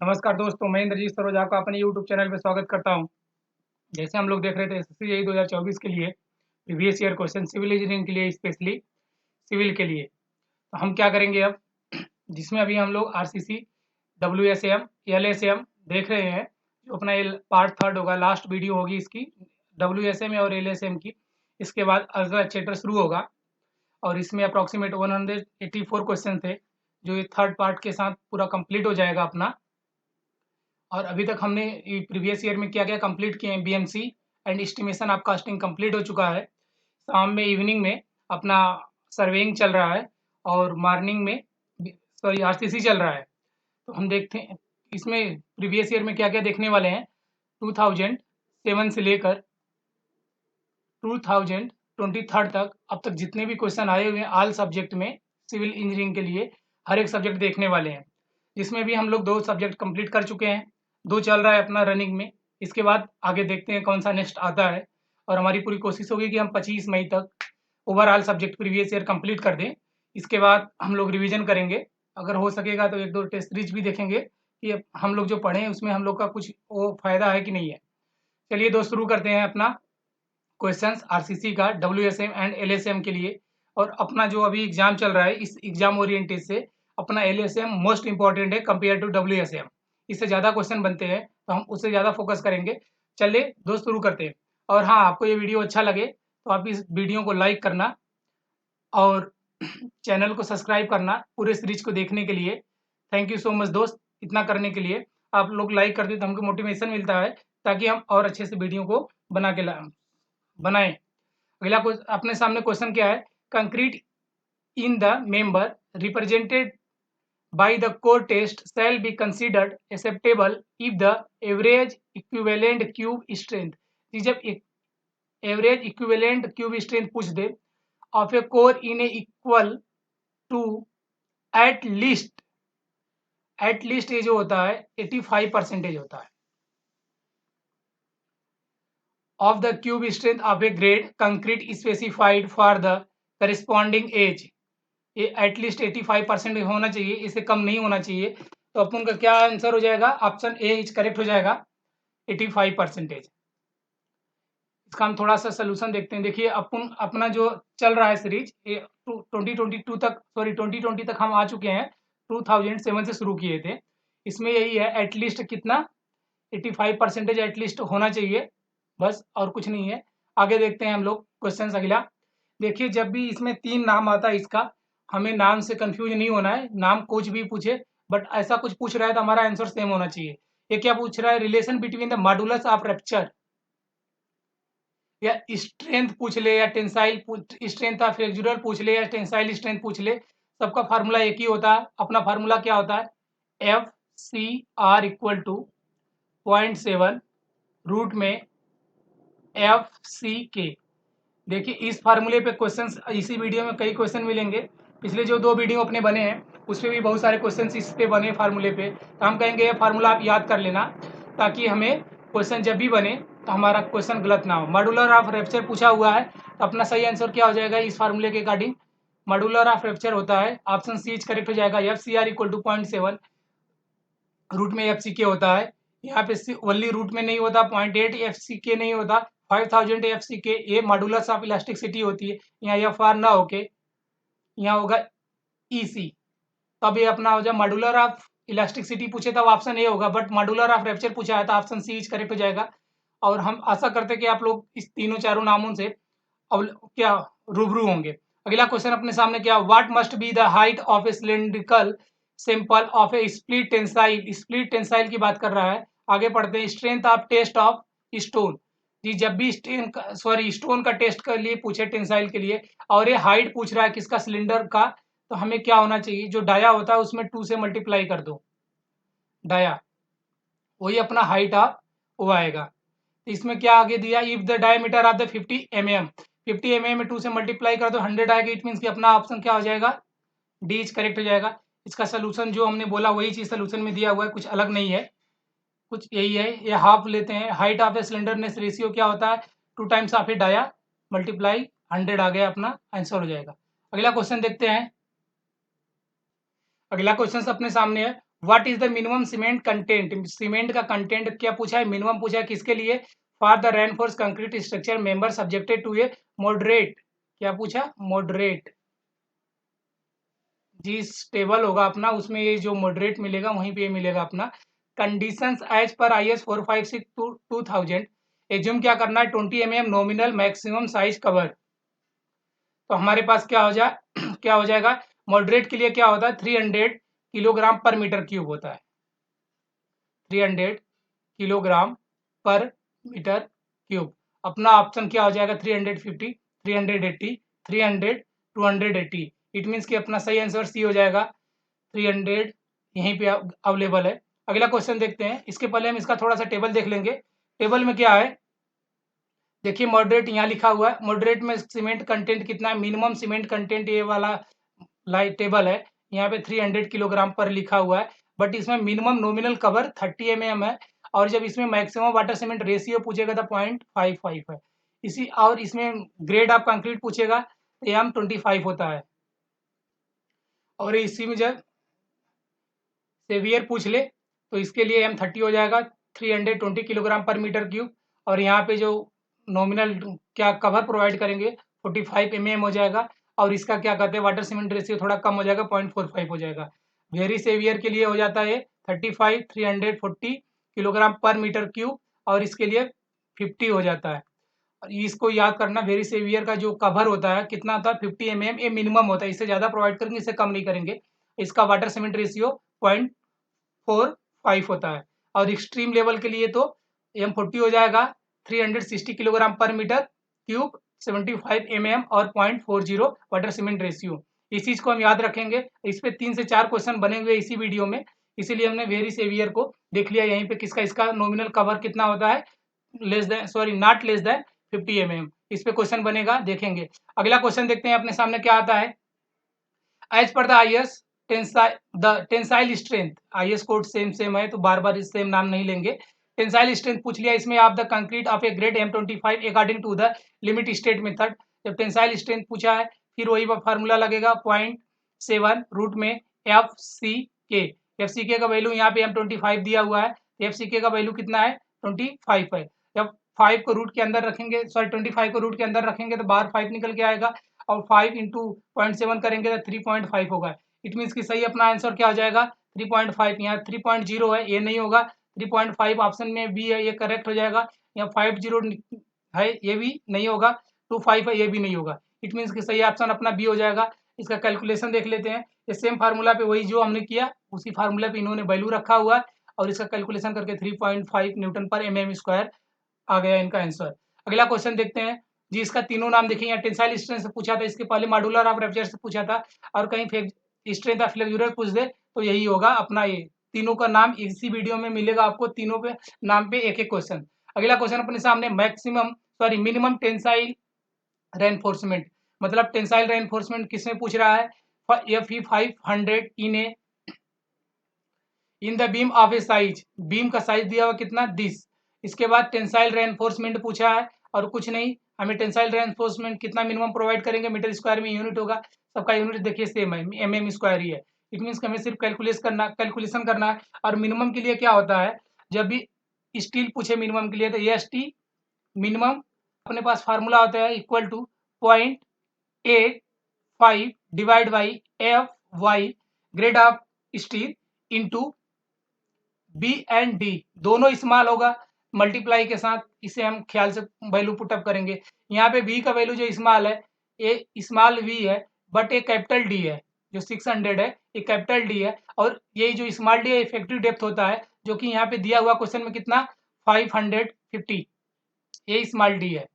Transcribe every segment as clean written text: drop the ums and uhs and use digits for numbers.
नमस्कार दोस्तों, मैं इंद्रजीत सरोज आपका अपने यूट्यूब चैनल पे स्वागत करता हूं। जैसे हम लोग देख रहे थे एसएससी जेईई 2024 के लिए previous year question civil engineering के लिए, स्पेशली सिविल के लिए। तो हम क्या करेंगे अब, जिसमें अभी हम लोग आरसीसी, डब्ल्यूएसएम, एलएसएम देख रहे हैं। जो अपना ये पार्ट थर्ड होगा, लास्ट वीडियो होगी इसकी, डब्ल्यूएसएम और एलएसएम की। इसके बाद अगला चैप्टर शुरू होगा और इसमें अप्रॉक्सीमेट 184 क्वेश्चन थे, जो ये थर्ड पार्ट के साथ पूरा कंप्लीट हो जाएगा अपना। और अभी तक हमने प्रीवियस ईयर में क्या-क्या कंप्लीट किए हैं, BMC and estimation of casting complete हो चुका है। शाम में, इवनिंग में अपना सर्वेइंग चल रहा है और मॉर्निंग में आरसीसी चल रहा है। तो हम देखते हैं इसमें प्रीवियस ईयर में क्या-क्या देखने वाले हैं। 2007 से लेकर 2023 तक अब तक जितने भी क्वेश्चन आए हुए हैं ऑल सब्जेक्ट में, सिविल इंजीनियरिंग के लिए हर एक सब्जेक्ट देखने वाले हैं। जिसमें भी हम लोग 2 सब्जेक्ट कंप्लीट कर चुके हैं, 2 चल रहा है अपना रनिंग में। इसके बाद आगे देखते हैं कौन-सा नेक्स्ट आता है और हमारी पूरी कोशिश होगी कि हम 25 मई तक overall subject previous year complete कर दें। इसके बाद हम लोग रिवीजन करेंगे। अगर हो सकेगा तो 1-2 टेस्ट सीरीज भी देखेंगे कि हम लोग जो पढ़े हैं उसमें हम लोग का कुछ वो फ़ायदा है कि नहीं है। चलिए दोस्त, शुरू करते हैं अपना क्वेश्चंस आरसीसी का, डब्ल्यूएसएम एंड एलएसएम के लिए। और अपना जो अभी एग्जाम चल रहा है, इस एग्जाम ओरिएंटेड से अपना एलएसएम मोस्ट इंपॉर्टेंट है कंपेयर टू डब्ल्यूएसएम। इससे ज़्यादा क्वेश्चन बनते हैं तो हम उससे ज़्यादा फोकस करेंगे। चलिए दोस्त, शुरू करते हैं। और हाँ, आपको ये वीडियो अच्छा लगे तो आप इस वीडियो को लाइक करना और चैनल को सब्सक्राइब करना पूरे सीरीज को देखने के लिए। थैंक यू सो मच दोस्त, इतना करने के लिए। आप लोग लाइक करते तो हमको मोटिवेशन मिलता है, ताकि हम और अच्छे से वीडियो को बना के बनाएं। अगला अपने सामने क्वेश्चन क्या है। Concrete in the member represented by the core test shall be considered acceptable if the average equivalent cube strength, कि जब एवरेज इक्विवेलेंट क्यूब स्ट्रेंथ पूछ they of a core in a equal to at least ये जो होता है 85% होता है of the cube strength of a grade concrete specified for the corresponding age। ये एटलीस्ट 85% होना चाहिए, इससे कम नहीं होना चाहिए। तो अपन का क्या आंसर हो जाएगा, ऑप्शन ए इज करेक्ट हो जाएगा, 85%। इसका हम थोड़ा सा सोल्यूशन देखते हैं। देखिए अपन अपना जो चल रहा है सीरीज, ये 2022 तक, सॉरी 2020 तक हम आ चुके हैं। 2007 से शुरू किए थे। इसमें यही है, एटलीस्ट कितना, 85% एटलीस्ट होना चाहिए, बस और कुछ नहीं है। आगे देखते हैं हम लोग क्वेश्चन अगला। देखिए जब भी इसमें 3 नाम आता है इसका, हमें नाम से कंफ्यूज नहीं होना है। नाम कुछ भी पूछे, बट ऐसा कुछ पूछ रहा है तो हमारा आंसर सेम होना चाहिए। ये क्या पूछ रहा है, relation between the modulus of rupture, या स्ट्रेंथ पूछ ले, या टेंसाइल स्ट्रेंथ ऑफ फ्लेक्सुरल पूछ ले, या टेंसाइल स्ट्रेंथ पूछ ले। सबका फार्मूला एक ही होता है। अपना फार्मूला क्या होता है, F C R equal to 0.7 root में एफ सी के। देखिए इस फार्मूले पे क्वेश्चंस, इसी वीडियो में कई क्वेश्चन मिलेंगे। पिछले जो 2 वीडियो अपने बने हैं उसपे भी बहुत सारे क्वेश्चंस इस पे बने फार्मूले पे। तो हम कहेंगे ये फार्मूला आप याद कर लेना, ताकि हमें क्वेश्चन जब भी बने तो हमारा क्वेश्चन गलत ना हो। मॉड्यूलर ऑफ रप्चर पूछा हुआ है तो अपना सही आंसर क्या हो जाएगा इस फार्मूले के अकॉर्डिंग, मॉड्यूलर ऑफ रप्चर होता है, ऑप्शन सी इज करेक्ट हो जाएगा। F C R equal to 0.7 root में एफ सी के होता है। यहाँ पे ओनली रूट में नहीं होता, 0.8 एफ सी के नहीं होता, 5000 एफ सी के। ये मॉडुलस ऑफ इलास्टिसिटी होती है। यहाँ एफ आर ना होके यहाँ होगा ई सी। तब ये अपना हो जाए मॉडुलर ऑफ इलास्टिसिटी पूछे तब ऑप्शन ए होगा, बट मॉडुलर ऑफ रैप्चर पूछा है तो ऑप्शन सी इज करेक्ट हो जाएगा। और हम आशा करते हैं कि आप लोग इस तीनों चारों नामों से क्या रूबरू होंगे। अगला क्वेश्चन अपने सामने क्या, what must be the height of a cylindrical sample of a split tensile. Split tensile की बात कर रहा है। आगे पढ़ते हैं, strength of test of stone. जी जब भी स्टोन का टेस्ट के लिए पूछे, टेंसाइल के लिए, और ये हाइट पूछ रहा है किसका, सिलेंडर का, तो हमें क्या होना चाहिए, जो डाया होता है उसमें 2 से मल्टीप्लाई कर दो, डाया, वही अपना हाइट ऑफ वो आएगा। इसमें क्या आगे दिया, if the diameter of the 50 mm, 50 mm में 2 से मल्टीप्लाई कर दो 100 आएगा। इट मीन्स कि अपना ऑप्शन क्या हो जाएगा, डी इज करेक्ट हो जाएगा। इसका सोल्यूशन जो हमने बोला वही चीज सोल्यूशन में दिया हुआ है, कुछ अलग नहीं है, कुछ यही है। ये हाफ लेते हैं, height of a cylinderness ratio क्या होता है, 2 times of a dia multiply 100 आ गया, अपना आंसर हो जाएगा। अगला क्वेश्चन देखते हैं। अगला क्वेश्चन अपने सामने है, what is the minimum cement content, cement का कंटेंट क्या पूछा है, मिनिमम पूछा है किसके लिए, for the reinforce concrete structure member subjected to a moderate, क्या पूछा, मॉडरेट, जिस टेबल होगा अपना उसमें ये जो मॉडरेट मिलेगा वहीं पे ये मिलेगा अपना कंडीशंस एज पर IS 456 2000। एज्यूम क्या करना है, 20 mm nominal maximum size cover. तो हमारे पास क्या हो जाए क्या हो जाएगा, मॉडरेट के लिए क्या होता है, 300 किलोग्राम पर मीटर क्यूब होता है, 300 किलोग्राम पर मीटर क्यूब। अपना ऑप्शन क्या हो जाएगा, 350, 380, 300, 280। इट मीन्स कि अपना सही आंसर सी हो जाएगा, 300 यहीं पे अवेलेबल है। अगला क्वेश्चन देखते हैं, इसके पहले हम इसका थोड़ा सा टेबल देख लेंगे। टेबल में क्या है, देखिए मॉडरेट यहाँ लिखा हुआ है, मॉडरेट में सीमेंट कंटेंट कितना है, मिनिमम सीमेंट कंटेंट ये वाला लाइट टेबल है, यहाँ पे 300 किलोग्राम पर लिखा हुआ है, बट इसमें मिनिमम नॉमिनल कवर 30 mm है, और जब इसमें मैक्सिमम वाटर सीमेंट रेशियो पूछेगा तो 0.55 है। इसी और इसमें ग्रेड ऑफ कंक्रीट पूछेगा तो M25 होता है, और इसी में जब सेवियर पूछ ले तो इसके लिए M30 हो जाएगा, 320 किलोग्राम पर मीटर क्यूब, और यहाँ पे जो नॉमिनल क्या कवर प्रोवाइड करेंगे 45 mm हो जाएगा, और इसका क्या कहते हैं वाटर सीमेंट रेशियो थोड़ा कम हो जाएगा, 0.45 हो जाएगा। वेरी सेवियर के लिए हो जाता है 35 340 किलोग्राम पर मीटर क्यूब, और इसके लिए 50 हो जाता है। इसको याद करना, वेरी सेवियर का जो कवर होता है कितना होता है, 50 mm, ये मिनिमम होता है, इससे ज़्यादा प्रोवाइड करेंगे, इससे कम नहीं करेंगे। इसका वाटर सीमेंट रेशियो 0.45 होता है, और एक्सट्रीम लेवल के लिए तो M40 हो जाएगा, 360 किलोग्राम पर मीटर क्यूब, 75 mm और 0.40 वाटर सीमेंट रेशियो। इस चीज़ को हम याद रखेंगे। इस पे 3 से 4 क्वेश्चन बने हुए इसी वीडियो में, इसीलिए हमने वेरी सेवियर को देख लिया यहीं पे, किसका इसका नॉमिनल कवर कितना होता है, less than sorry not less than 50 mm। इस पे क्वेश्चन बनेगा, देखेंगे। अगला क्वेश्चन देखते हैं अपने सामने क्या आता है, एज पर the IS tensile strength, IS code same है तो बार बार सेम नाम नहीं लेंगे। टेंसाइल स्ट्रेंथ पूछ लिया इसमें, आप the concrete of a grade M25 according to the limit state method. जब टेंसाइल स्ट्रेंथ पूछा है फिर वही फार्मूला लगेगा 0.7 रूट में FCK का वैल्यू यहाँ पे M25 दिया हुआ है, FCK का वैल्यू कितना है 25 है। जब 5 को रूट के अंदर रखेंगे, सॉरी 25 को रूट के अंदर रखेंगे तो बाहर 5 निकल के आएगा, और 5 इंटू 0.7 करेंगे तो 3.5 होगा। इट मीन्स कि सही अपना आंसर क्या हो जाएगा 3.5। यहाँ 3.0 है, ये नहीं होगा, 3.5 ऑप्शन में बी है, ये करेक्ट हो जाएगा। यहाँ 50 है, ये भी नहीं होगा, 25 है, ये भी नहीं होगा। इट मीन्स कि सही ऑप्शन अपना बी हो जाएगा। इसका कैलकुलेशन देख लेते हैं, इस सेम फार्मूला पे वही जो हमने किया उसी फार्मूला पे इन्होंने वैल्यू रखा हुआ है, और इसका कैलकुलेशन करके 3.5 न्यूटन पर mm स्क्वायर आ गया इनका आंसर। अगला क्वेश्चन देखते हैं जी, इसका तीनों नाम देखिए, यहाँ टेंसाइल स्ट्रेंथ से पूछा था, इसके पहले मॉड्यूलर ऑफ रप्चर से पूछा था, और कहीं स्ट्रेंथ ऑफ फ्लेक्सुरल पूछ दे तो यही होगा अपना, ये तीनों का नाम इसी वीडियो में मिलेगा आपको, तीनों पे नाम पे एक एक क्वेश्चन। अगला क्वेश्चन अपने सामने, maximum sorry minimum tensile reinforcement, मतलब टेंसाइल रेनफोर्समेंट किसमें पूछ रहा है, FE 500 in the beam of A size, beam का साइज दिया हुआ कितना 10। इसके बाद टेंसाइल रेनफोर्समेंट पूछा है, और कुछ नहीं, हमें टेंसाइल रेनफोर्समेंट कितना मिनिमम प्रोवाइड करेंगे, मीटर स्क्वायर में यूनिट होगा, सबका यूनिट देखिए सेम है, mm स्क्वायर ही है। इट मीन्स हमें सिर्फ कैलकुलेशन करना है। और मिनिमम के लिए क्या होता है, जब भी स्टील पूछे मिनिमम के लिए तो ST मिनिमम अपने पास फार्मूला होता है equal to 0.85 divide by FY grade of steel into B and D, दोनों स्मॉल होगा, मल्टीप्लाई के साथ इसे हम ख्याल से वैल्यू पुटअप करेंगे। यहाँ पे वी का वैल्यू जो स्मॉल है, ये स्मॉल वी है, बट ये कैपिटल डी है, जो 600 है ये कैपिटल डी है, और ये जो स्मॉल डी है इफेक्टिव डेप्थ होता है, जो कि यहाँ पे दिया हुआ क्वेश्चन में कितना 550, ये स्मॉल डी है।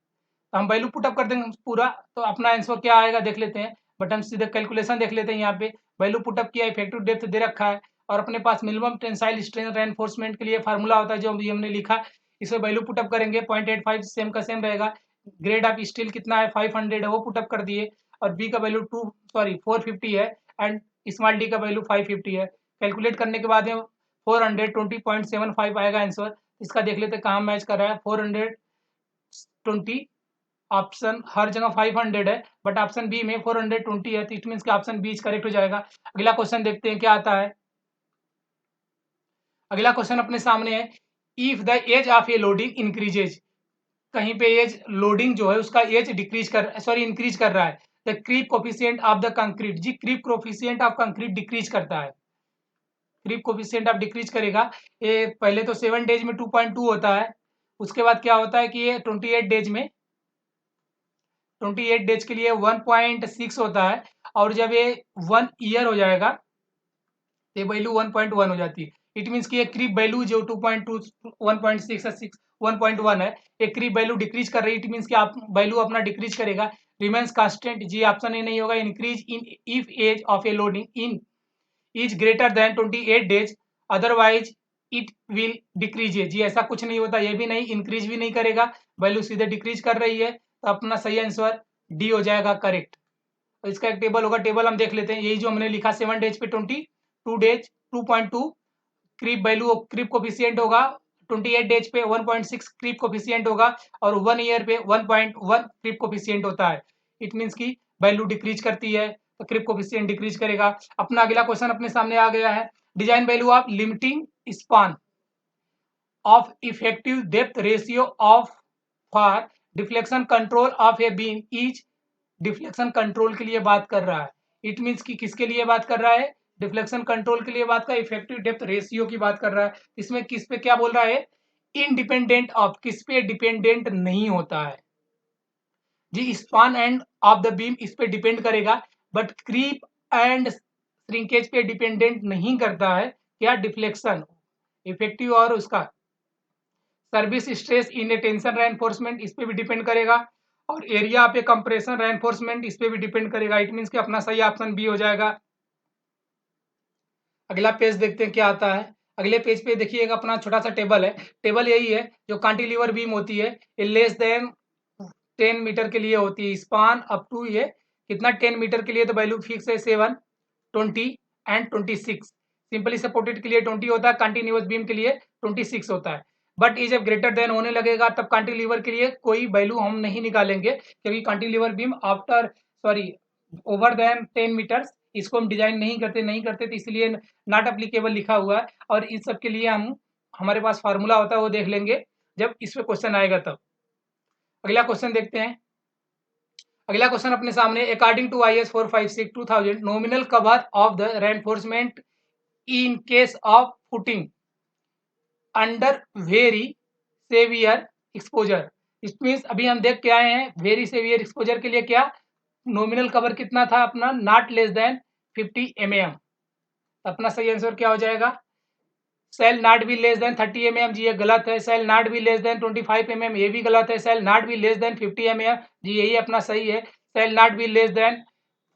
तो हम वैल्यू पुटअप कर देंगे पूरा, तो अपना आंसर क्या आएगा देख लेते हैं, बट हम सीधे कैलकुलेशन देख लेते हैं। यहाँ पे वैल्यू पुटअप किया, इफेक्टिव डेप्थ दे रखा है, और अपने पास मिनिमम टेंसाइल स्ट्रेंथ रेनफोर्समेंट के लिए फार्मूला होता है जो अभी हमने लिखा, इसे वैल्यू पुटअप करेंगे, 0.85 सेम का सेम रहेगा। ग्रेड ऑफ स्टील कितना है 500 है, वो पुटअप कर दिए, और बी का वैल्यू 450 है, एंड स्मॉल डी का वैल्यू 550 है। कैलकुलेट करने के बाद में 420.75 आएगा आंसर। इसका देख लेते कहाँ मैच कर रहा है, 420, ऑप्शन हर जगह 500 है, बट ऑप्शन बी में 420 है, तो इट मीन्स कि ऑप्शन बी करेक्ट हो जाएगा। अगला क्वेश्चन देखते हैं क्या आता है, अगला क्वेश्चन अपने सामने है, if the age of a loading increases, कहीं पे एज लोडिंग जो है उसका एज इंक्रीज कर रहा है, the creep coefficient of the concrete, जी creep coefficient of concrete decrease करता है, क्रीप कोफिशिएंट ऑफ डिक्रीज करेगा। ये पहले तो 7 डेज में 2.2 होता है, उसके बाद क्या होता है कि ये 28 डेज के लिए 1.6 होता है, और जब ये 1 ईयर हो जाएगा तो ये वैल्यू 1.1 हो जाती है। इट मीन्स कि ये क्रीप वैल्यू जो 2.2 1.6 या 1.1 है, ये क्रीप वैल्यू डिक्रीज कर रही है। इट मीन्स कि आप वैल्यू अपना डिक्रीज करेगा, रिमेन्स कांस्टेंट, जी ऑप्शन ए नहीं होगा। Increase in if age of a loading in is greater than 28 days, otherwise it will decrease, जी ऐसा कुछ नहीं होता, ये भी नहीं इंक्रीज भी नहीं करेगा, वैल्यू सीधे डिक्रीज कर रही है। तो अपना सही आंसर डी हो जाएगा करेक्ट। तो इसका एक टेबल होगा, टेबल हम देख लेते हैं। यही जो हमने लिखा 7 डेज पे 22 days 2.2 creep value, creep coefficient होगा, 28 डेज पे 1.6 क्रीप कोफिशिएंट होगा, और 1 ईयर पे 1.1 क्रीप कोफिशिएंट होता है। इट मीन्स की वैल्यू डिक्रीज करती है, तो क्रीप कोफिशिएंट डिक्रीज करेगा। अपना अगला क्वेश्चन अपने सामने आ गया है, design value of limiting span of effective depth ratio of for deflection control of a beam is, deflection control के लिए बात कर रहा है। इट मीन्स कि किसके लिए बात कर रहा है, डिफ्लेक्शन कंट्रोल के लिए बात कर, इफेक्टिव डेप्थ रेशियो की बात कर रहा है। इसमें किस पे क्या बोल रहा है, इंडिपेंडेंट ऑफ, किस पे डिपेंडेंट नहीं होता है, जी span and of the beam इस पे डिपेंड करेगा, बट क्रीप एंड श्रिंकेज पे डिपेंडेंट नहीं करता है। क्या, डिफ्लेक्शन, इफेक्टिव और उसका service stress in a tension reinforcement इस पे भी डिपेंड करेगा, और एरिया पे कंप्रेशन रेनफोर्समेंट इस पे भी डिपेंड करेगा। इट मीन्स कि अपना सही ऑप्शन बी हो जाएगा। अगला पेज देखते हैं क्या आता है। अगले पेज पे देखिएगा अपना छोटा सा टेबल है। टेबल यही है, जो कांटिलीवर बीम होती है ये लेस देन 10 मीटर के लिए होती है, स्पान अप टू ये कितना 10 मीटर के लिए, तो वैल्यू फिक्स है 7, 20 एंड 26। सिंपली सपोर्टेड के लिए 20 होता है, कंटिन्यूअस बीम के लिए 26 होता है। बट ये जब ग्रेटर देन होने लगेगा तब कैंटिलीवर के लिए कोई वैल्यू हम नहीं निकालेंगे, क्योंकि cantilever beam after over then 10 meters इसको हम डिजाइन नहीं करते तो इसलिए नॉट एप्लीकेबल लिखा हुआ है। और इस सब के लिए हम हमारे पास फार्मूला होता है, वो देख लेंगे जब इस पे क्वेश्चन आएगा तब। अगला क्वेश्चन देखते हैं। अगला क्वेश्चन अपने सामने, according to IS 456 2000 nominal cover of the reinforcement in case of footing under very severe exposure. It means अभी हम देख के आए हैं वेरी सेवियर एक्सपोजर के लिए क्या नॉमिनल कवर कितना था अपना, नॉट लेस देन 50 mm। अपना सही आंसर क्या हो जाएगा, shall not be less than 30 mm, जी ये गलत है। Shall not be less than 25 mm, ये भी गलत है। Shall not be less than 50 mm, जी यही अपना सही है। Shall not be less than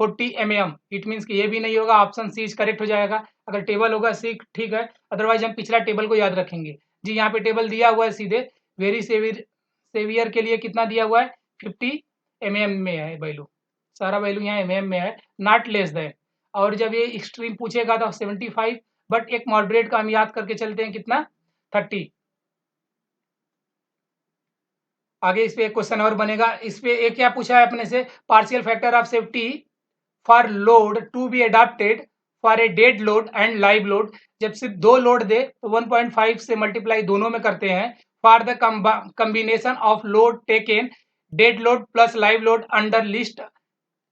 40 mm, it means कि ये भी नहीं होगा, ऑप्शन सी करेक्ट हो जाएगा। अगर टेबल होगा सी ठीक है, अदरवाइज हम पिछला टेबल को याद रखेंगे। जी यहाँ पे टेबल दिया हुआ है सीधे, वेरी सेवियर के लिए कितना दिया हुआ है 50 mm में है वैल्यू, सारा वैल्यू यहाँ mm में है, नॉट लेस देन। और जब ये एक्सट्रीम पूछेगा तो 75, बट एक मॉडरेट का हम याद करके चलते हैं कितना 30। आगे इस पे एक क्वेश्चन और बनेगा। इस पे एक क्या पूछा है अपने से, partial factor of safety for load to be adopted for a dead load and live load. जब सिर्फ दो लोड दे तो 1.5 से मल्टीप्लाई दोनों में करते हैं। For the combination of load taken dead load plus live load under list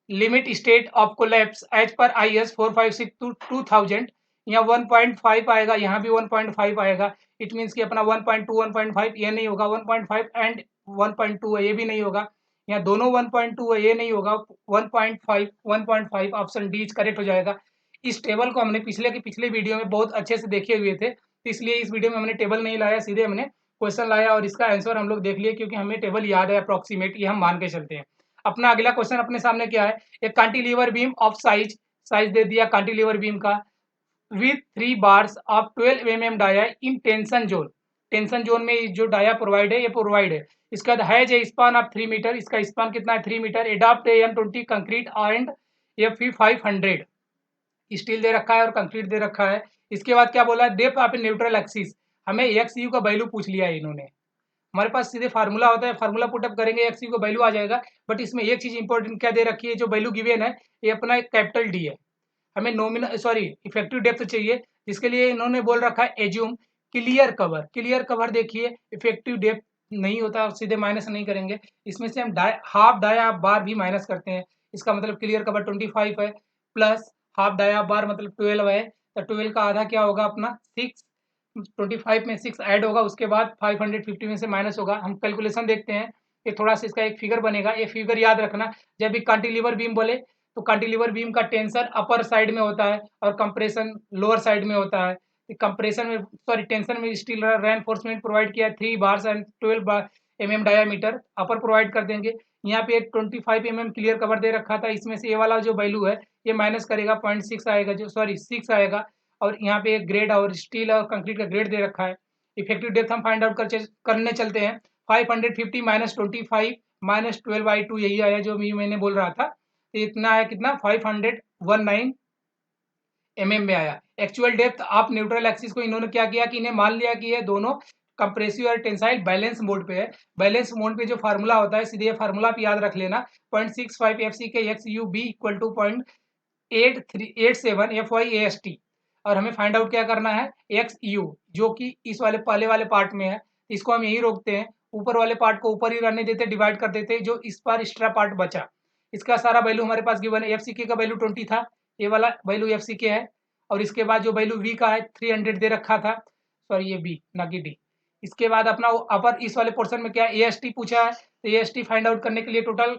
limit state of collapse as पर IS 456 2000, यहाँ 1.5 आएगा, यहाँ भी 1.5 आएगा। इट मीन्स कि अपना 1.2 1.5 ये नहीं होगा, 1.5 एंड 1.2 है ये भी नहीं होगा, यहाँ दोनों 1.2 है ये नहीं होगा, 1.5 ऑप्शन डी करेक्ट हो जाएगा। इस टेबल को हमने पिछले वीडियो में बहुत अच्छे से देखे हुए थे, तो इसलिए इस वीडियो में हमने टेबल नहीं लाया, सीधे हमने क्वेश्चन लाया और इसका आंसर हम लोग देख लिए, क्योंकि हमें टेबल याद है अप्रोक्सीमेट, ये हम मान के चलते हैं। अपना अगला क्वेश्चन अपने सामने क्या है, एक कैंटिलीवर बीम ऑफ साइज दे दिया कैंटिलीवर बीम का with 3 bars of 12 mm dia in tension zone. Tension zone में जो डाया प्रोवाइड है ये प्रोवाइड है। इसका है जो स्पान ऑफ 3 मीटर, इसका स्पान कितना है 3 metre. Adopt M20 concrete and FE 500 steel दे रखा है और कंक्रीट दे रखा है। इसके बाद क्या बोला है, डेप्थ ऑफ न्यूट्रल एक्सिस, हमें XU का वैल्यू पूछ लिया है इन्होंने। हमारे पास सीधे फार्मूला होता है, फार्मूला पुटअप करेंगे XU का वैल्यू आ जाएगा। बट इसमें एक चीज इंपॉर्टेंट क्या दे रखी है, जो वैल्यू गिवन है ये अपना कैपिटल D है। हमें नॉमिनल इफेक्टिव डेप्थ चाहिए, जिसके लिए इन्होंने बोल रखा है एज्यूम क्लियर कवर देखिए इफेक्टिव डेप्थ नहीं होता, सीधे माइनस नहीं करेंगे, इसमें से हम हाफ डाया बार भी माइनस करते हैं। इसका मतलब क्लियर कवर 25 है प्लस हाफ डाया बार मतलब 12 है, तो 12 का आधा क्या होगा अपना 6, 25 में 6 ऐड होगा, उसके बाद 550 में से माइनस होगा। हम कैलकुलेशन देखते हैं, ये थोड़ा सा इसका एक फिगर बनेगा, ये फिगर याद रखना। जब भी कैंटिलीवर बीम बोले तो कैंटिलीवर बीम का टेंशन अपर साइड में होता है और कंप्रेशन लोअर साइड में होता है। कंप्रेशन में सॉरी टेंशन में स्टील रेनफोर्समेंट प्रोवाइड किया 3 bars and 12 mm diameter upper provide कर देंगे। यहाँ पे 25 mm क्लियर कवर दे रखा था, इसमें से ये वाला जो वैल्यू है ये माइनस करेगा 0.6 आएगा, जो सॉरी 6 आएगा। और यहाँ पे एक ग्रेड और स्टील और कंक्रीट का ग्रेड दे रखा है। इफेक्टिव डेप्थ हम फाइंड आउट करने चलते हैं। 550 माइनस 25 माइनस 12/2 यही आया जो मैंने बोल रहा था। तो इतना है कितना 519 mm में आया। Actual depth of neutral axis को इन्होंने क्या किया कि इन्हें मान लिया कि ये दोनों कंप्रेसिव और टेंसाइल बैलेंस मोड पे है। बैलेंस मोड पे जो फार्मूला होता है सीधे फार्मूला पे याद रख लेना 0.65 FCK XUB equal to 0.87 FYAST। और हमें फाइंड आउट क्या करना है XU, जो कि इस वाले पहले वाले पार्ट में है, इसको हम यही रोकते हैं, ऊपर वाले पार्ट को ऊपर ही रहने देते, डिवाइड कर देते, जो इस पर एक्स्ट्रा पार्ट बचा इसका सारा वैल्यू हमारे पास गिवन है। FCK का वैल्यू 20 था, ये वाला वैल्यू FCK है। और इसके बाद जो वैल्यू V का है 300 दे रखा था, सॉरी ये B ना कि D। इसके बाद अपना अपर इस वाले पोर्शन में क्या AST पूछा है, तो AST फाइंड आउट करने के लिए टोटल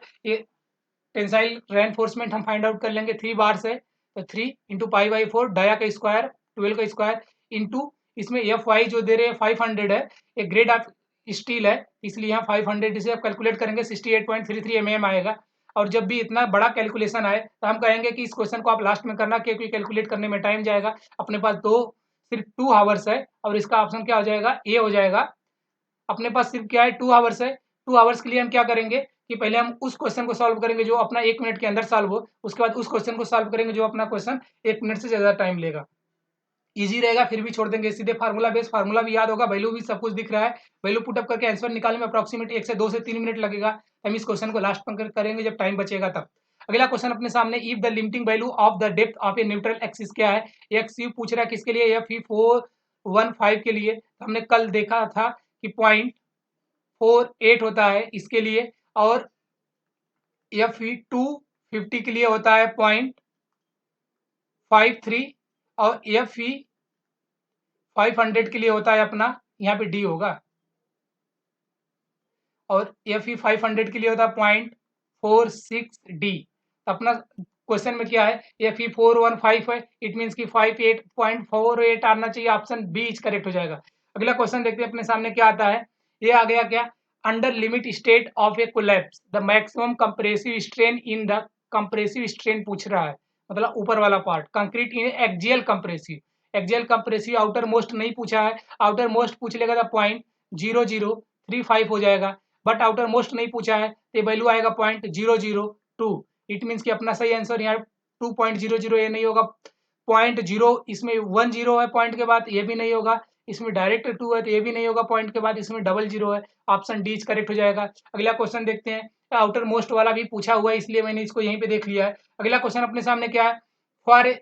टेंसाइल रेनफोर्समेंट हम फाइंड आउट कर लेंगे 3 बार से, तो 3 इंटू π/4 डाया का स्क्वायर 12 का स्क्वायर इंटू इसमें FY जो दे रहे हैं 500 है, एक ग्रेड ऑफ स्टील है इसलिए यहाँ 500 इसे आप कैलकुलेट करेंगे 68.33 mm आएगा। और जब भी इतना बड़ा कैलकुलेशन आए तो हम कहेंगे कि इस क्वेश्चन को आप लास्ट में करना, क्योंकि कैलकुलेट करने में टाइम जाएगा। अपने पास सिर्फ 2 आवर्स है और इसका ऑप्शन क्या हो जाएगा ए हो जाएगा। अपने पास सिर्फ क्या है 2 आवर्स है। 2 आवर्स के लिए हम क्या करेंगे कि पहले हम उस क्वेश्चन को सॉल्व करेंगे जो अपना 1 मिनट के अंदर सॉल्व हो, उसके बाद उस क्वेश्चन को सॉल्व करेंगे जो अपना क्वेश्चन 1 मिनट से ज्यादा टाइम लेगा। इजी रहेगा, फिर भी छोड़ देंगे सीधे फार्मूला बेस, फार्मूला भी याद होगा, वैल्यू भी सब कुछ दिख रहा है। वैल्यू पुटअप करके आंसर निकालने में अप्रोक्सीमेट 1 से 2 से 3 मिनट लगेगा। हम इस क्वेश्चन को लास्ट में करेंगे जब टाइम बचेगा तब। अगला क्वेश्चन अपने सामने, if the limiting value of the depth of a neutral axis क्या है। एक्स यू पूछ रहा है किसके लिए, FE415 के लिए। हमने कल देखा था कि 0.48 होता है इसके लिए, और FE250 के लिए होता है 0.53, और FE500 के लिए होता है अपना यहाँ पे D होगा, और FE500 के लिए होता है 0.46D। अपना क्वेश्चन में क्या है FE415 है, इट मीन्स की 58.48 आना चाहिए, ऑप्शन बी इज करेक्ट हो जाएगा। अगला क्वेश्चन देखते हैं अपने सामने क्या आता है। ये आ गया क्या, under limit state of A collapse the maximum compressive strain in the compressive strain पूछ रहा है, मतलब ऊपर वाला पार्ट कंक्रीट इन एक्सियल कंप्रेसिव आउटर मोस्ट नहीं पूछा है। आउटर मोस्ट पूछ लेगा तो 0.0035 हो जाएगा, बट आउटर मोस्ट नहीं पूछा है तो वैल्यू आएगा 0.002। इट मीन्स कि अपना सही आंसर यहाँ 2.00 ये नहीं होगा, 0.0 इसमें 10 है पॉइंट के बाद, ये भी नहीं होगा। इसमें डायरेक्ट 2 है तो ये भी नहीं होगा पॉइंट के बाद, इसमें 00 है, ऑप्शन डी करेक्ट हो जाएगा। अगला क्वेश्चन देखते हैं, आउटर मोस्ट वाला भी पूछा हुआ है इसलिए मैंने इसको यहीं पे देख लिया है। अगला क्वेश्चन अपने सामने क्या है, for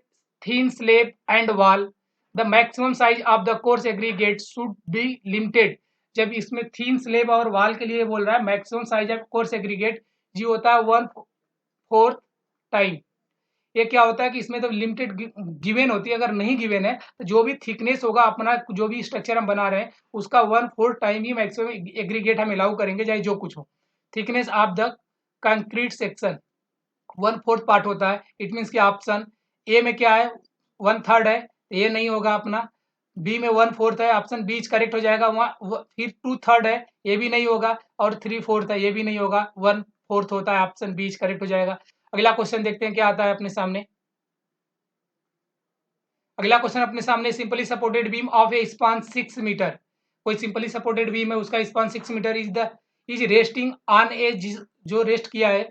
thin slab and wall the maximum size of the coarse aggregate should be limited. जब इसमें थीन स्लेब और वॉल के लिए बोल रहा है maximum size of coarse aggregate जी होता है 1/4 टाइम। ये क्या होता है कि इसमें तो लिमिटेड गिवन होती है, अगर नहीं गिवन है तो जो भी थिकनेस होगा अपना जो भी स्ट्रक्चर हम बना रहे हैं उसका 1/4 टाइम ही मैक्सिमम एग्रीगेट हम अलाउ करेंगे, चाहे जो कुछ हो। Thickness of the concrete section 1/4 part होता है। इट मीन्स कि ऑप्शन ए में क्या है 1/3 है, ये नहीं होगा अपना। बी में 1/4 है, ऑप्शन बी करेक्ट हो जाएगा। वहाँ फिर 2/3 है, ये भी नहीं होगा, और 3/4 है, ये भी नहीं होगा, 1/4 होता है, ऑप्शन बी करेक्ट हो जाएगा। अगला क्वेश्चन देखते हैं क्या आता है अपने सामने। अगला क्वेश्चन अपने सामने, simply supported beam of a span 6 metre. कोई सिंपली सपोर्टेड बीम है उसका span 6 metre is resting on a, जो रेस्ट किया है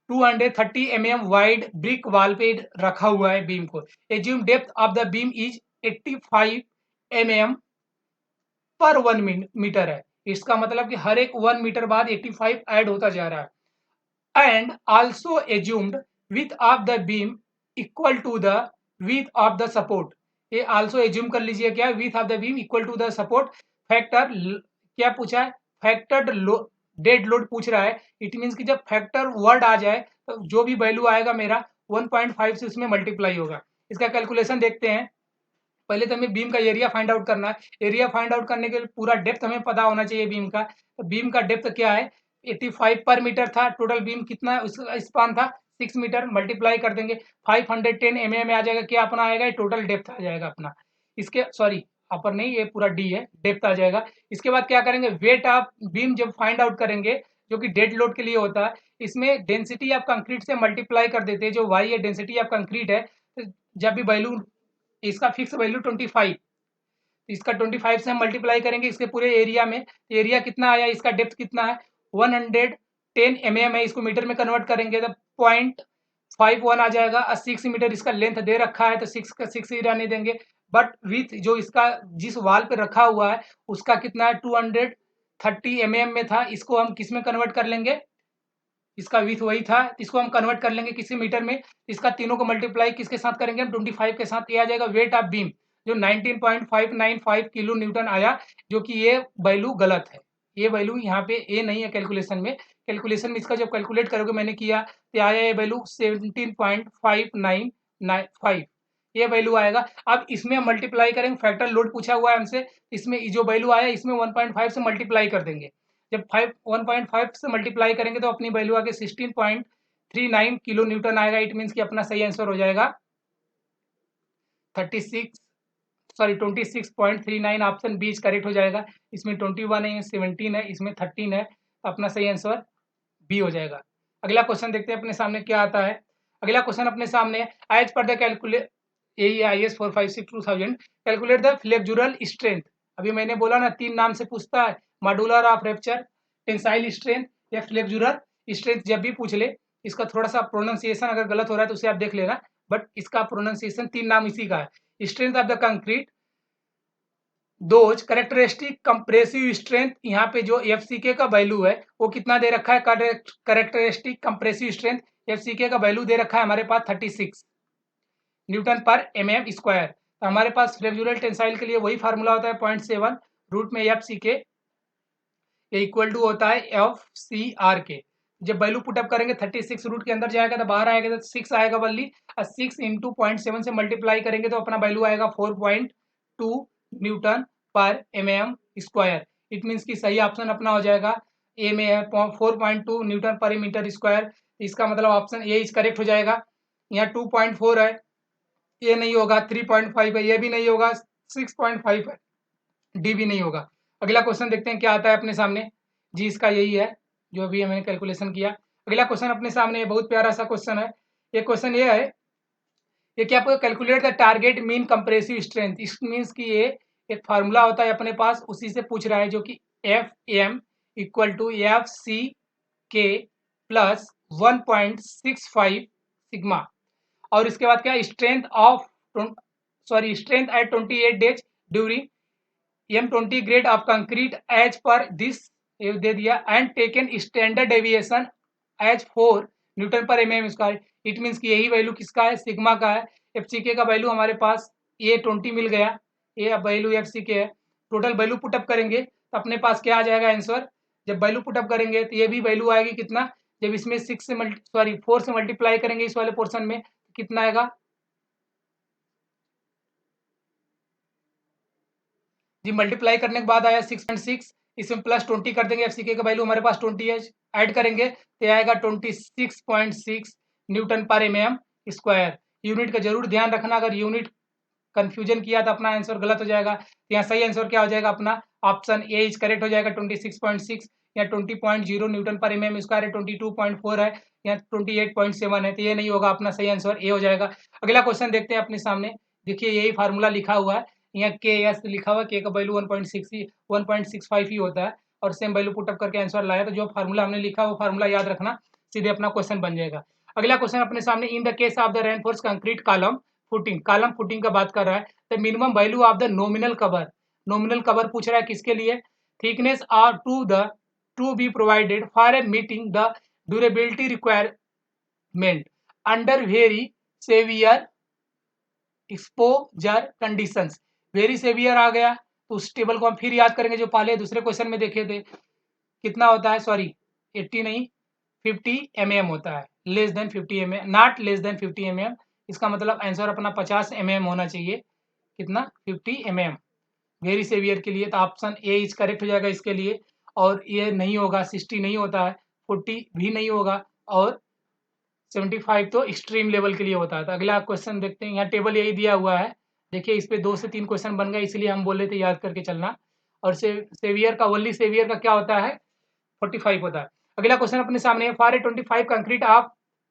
230 mm वाइड ब्रिक वॉल पे रखा हुआ है बीम को। Assume depth of the beam is 85 mm पर 1 मीटर है। इसका मतलब कि हर एक 1 मीटर बाद 85 ऐड होता जा रहा है। And also assumed width of the beam equal to the width of the support. ये आल्सो एज्यूम कर लीजिए क्या width of the beam equal to the support factor. क्या पूछा है? फैक्टर्ड डेड लोड पूछ रहा है। इट मीन्स कि जब फैक्टर वर्ड आ जाए तो जो भी वैल्यू आएगा मेरा 1.5 से उसमें मल्टीप्लाई होगा। इसका कैलकुलेशन देखते हैं। पहले तो हमें बीम का एरिया फाइंड आउट करना है। एरिया फाइंड आउट करने के लिए पूरा डेप्थ हमें पता होना चाहिए बीम का। तो बीम का डेप्थ क्या है? 85 पर मीटर था। टोटल बीम कितना उसका स्पान था? 6 मीटर। मल्टीप्लाई कर देंगे 510 mm में आ जाएगा। क्या अपना आएगा? टोटल डेप्थ आ जाएगा अपना। इसके सॉरी अपर नहीं, ये पूरा डी है, डेप्थ आ जाएगा। इसके बाद क्या करेंगे? वेट ऑफ बीम जब फाइंड आउट करेंगे जो कि डेड लोड के लिए होता है, इसमें डेंसिटी ऑफ कंक्रीट से मल्टीप्लाई कर देते हैं। जो वाई है डेंसिटी ऑफ कंक्रीट है। तो जब भी वैल्यू इसका फिक्स वैल्यू 25, इसका 25 से हम मल्टीप्लाई करेंगे इसके पूरे एरिया में। एरिया कितना आया? इसका डेप्थ कितना है? 110 mm है। इसको मीटर में कन्वर्ट करेंगे तो 0.51 आ जाएगा। 6 मीटर इसका लेंथ दे रखा है तो 6 का 6 ही रहने देंगे। बट विथ जो इसका जिस वाल पे रखा हुआ है उसका कितना है? 230 mm में था। इसको हम किस में कन्वर्ट कर लेंगे? इसका विथ वही था, इसको हम कन्वर्ट कर लेंगे किसी मीटर में। इसका तीनों को मल्टीप्लाई किसके साथ करेंगे? हम 25 के साथ। ये आ जाएगा वेट ऑफ बीम जो 19.595 किलो न्यूटन आया, जो कि ये वैल्यू गलत है। ये वैल्यू यहाँ पे ए नहीं है कैलकुलेशन में। कैलकुलेशन में इसका जब कैलकुलेट करोगे, मैंने किया तो आया ये वैल्यू 17.5995, ये वैल्यू आएगा। अब इसमें हम मल्टीप्लाई करेंगे, फैक्टर लोड पूछा हुआ है हमसे, इसमें जो वैल्यू आया इसमें 1.5 से मल्टीप्लाई कर देंगे। जब 1.5 से मल्टीप्लाई करेंगे तो अपनी वैल्यू आगे 16.39 किलो न्यूटन आएगा। इट मीन्स कि अपना सही आंसर हो जाएगा 26.39। ऑप्शन बी करेक्ट हो जाएगा। इसमें 21 है, 17 है, इसमें 13 है, तो अपना सही आंसर बी हो जाएगा। अगला क्वेश्चन देखते हैं अपने सामने क्या आता है। अगला क्वेश्चन अपने सामने, एज पर the calculate AEIS 456/2000 calculate the flexural strength. अभी मैंने बोला ना 3 नाम से पूछता है, modular of rupture, tensile strength या फ्लेक्सुरल स्ट्रेंथ। जब भी पूछ ले, इसका थोड़ा सा प्रोनाउंसिएशन अगर गलत हो रहा है तो उसे आप देख लेना, बट इसका प्रोनाउंसिएशन 3 नाम इसी का है। Strength of the concrete, those characteristic compressive strength. यहाँ पे जो एफसीके का वैल्यू है वो कितना दे रखा है? करेक्टरिस्टिक कंप्रेसिव स्ट्रेंथ एफसीके का वैल्यू दे रखा है हमारे पास 36 न्यूटन पर mm स्क्वायर। तो हमारे पास फ्लेक्सुरल टेंसाइल के लिए वही फार्मूला होता है 0.7 रूट में एफसीके इक्वल टू होता है FCR के। जब वैल्यू पुटअप करेंगे 36 रूट के अंदर जाएगा तो बाहर आएगा तो 6 आएगा वल्ली, और 6 इंटू 0.7 से मल्टीप्लाई करेंगे तो अपना वैल्यू आएगा 4.2 Newton per mm square. It means कि सही ऑप्शन अपना हो जाएगा ए में है 4.2 न्यूटन पर मीटर स्क्वायर। इसका मतलब ऑप्शन ए इज करेक्ट हो जाएगा। यहाँ 2.4 है, ये नहीं होगा। 3.5 है, ये भी नहीं होगा। 6.5 है, डी भी नहीं होगा। अगला क्वेश्चन देखते हैं क्या आता है अपने सामने। जी इसका यही है जो अभी मैंने कैलकुलेशन किया। अगला क्वेश्चन अपने सामने है, बहुत प्यारा सा क्वेश्चन है। ये क्वेश्चन ये है, ये क्या आपको calculate the target mean compressive strength. इस मीन्स की ये एक फार्मूला होता है अपने पास, उसी से पूछ रहा है, जो कि FM equal to FCK plus 1.65 sigma. और इसके बाद क्या? Strength of strength at 28 days during M20 grade of concrete as per this दे दिया, and taken standard deviation as 4 newton per mm square. It means कि यही वैल्यू किसका है? सिग्मा का है। एफसीके का वैल्यू हमारे पास ये 20 मिल गया, ये अब वैल्यू एफसीके है। टोटल वैल्यू पुटअप करेंगे तो अपने पास क्या आ जाएगा आंसर? जब वैल्यू पुटअप करेंगे तो ये भी वैल्यू आएगी कितना? जब इसमें 4 से मल्टीप्लाई करेंगे इस वाले पोर्शन में, कितना आएगा जी? मल्टीप्लाई करने के बाद आया 6.6, इसमें प्लस 20 कर देंगे। एफसीके का वैल्यू हमारे पास 20 है, ऐड करेंगे तो आएगा 26.6 Newton per mm square. Unit का जरूर ध्यान रखना, अगर यूनिट कंफ्यूजन किया तो अपना आंसर गलत हो जाएगा। यहाँ सही आंसर क्या हो जाएगा? अपना ऑप्शन ए इज करेक्ट हो जाएगा। 26.6 या 20.0 न्यूटन पर mm स्क्वायर है, 22.4 है या 28.7 है, तो ये नहीं होगा। अपना सही आंसर ए हो जाएगा। अगला क्वेश्चन देखते हैं अपने सामने। देखिए यही फार्मूला लिखा हुआ है, यहाँ के एस लिखा हुआ है, के का वैल्यू 1.65 ही होता है, और सेम वैल्यू पुटअप करके आंसर लाया। तो जो फार्मूला हमने लिखा वो फार्मूला याद रखना, सीधे अपना क्वेश्चन बन जाएगा। अगला क्वेश्चन अपने सामने, in the case of the reinforce concrete column footing का बात कर रहा है। The minimum value of the nominal cover पूछ रहा है किसके लिए? Thickness are to be provided for a meeting the durability requirement under very severe exposure conditions. Very severe आ गया तो उस टेबल को हम फिर याद करेंगे जो पहले दूसरे क्वेश्चन में देखे थे। कितना होता है, सॉरी 80 नहीं 50 mm होता है, less than 50 mm, not less than 50 mm। इसका मतलब आंसर अपना 50 mm होना चाहिए। कितना, 50 mm वेरी सेवियर के लिए। तो ऑप्शन ए इज करेक्ट हो जाएगा इसके लिए। और ये नहीं होगा, 60 नहीं होता है, 40 भी नहीं होगा, और 75 तो एक्सट्रीम लेवल के लिए होता है। तो अगला क्वेश्चन देखते हैं, यहाँ टेबल यही दिया हुआ है। देखिए इस पे 2 से 3 क्वेश्चन बन गए, इसलिए हम बोले थे याद करके चलना। और सेवियर का, ओनली सेवियर का क्या होता है, 45 होता है। अगला क्वेश्चन अपने सामने है, for a 25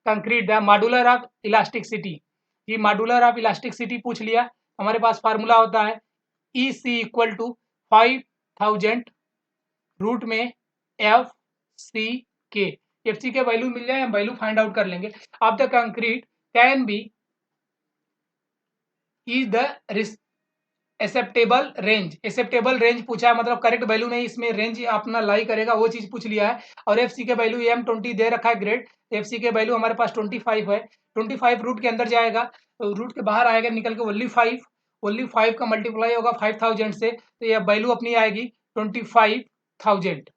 concrete the modular of elasticity. ये मॉड्यूलर ऑफ इलास्टिसिटी पूछ लिया। हमारे पास फार्मूला होता है E C equal to 5000 root में F C K. F C के वैल्यू मिल जाए, हम वैल्यू फाइंड आउट कर लेंगे। Of the concrete can be is the acceptable range पूछा है, मतलब करेक्ट वैल्यू नहीं, इसमें रेंज अपना लाई करेगा, वो चीज पूछ लिया है। और एफ सी के वैल्यू M20 दे रखा है ग्रेड। एफ सी के वैल्यू हमारे पास 25 है। 25 रूट के अंदर जाएगा तो रूट के बाहर आएगा निकल के ओनली 5 का मल्टीप्लाई होगा 5000 से, तो यह वैल्यू अपनी आएगी 25,000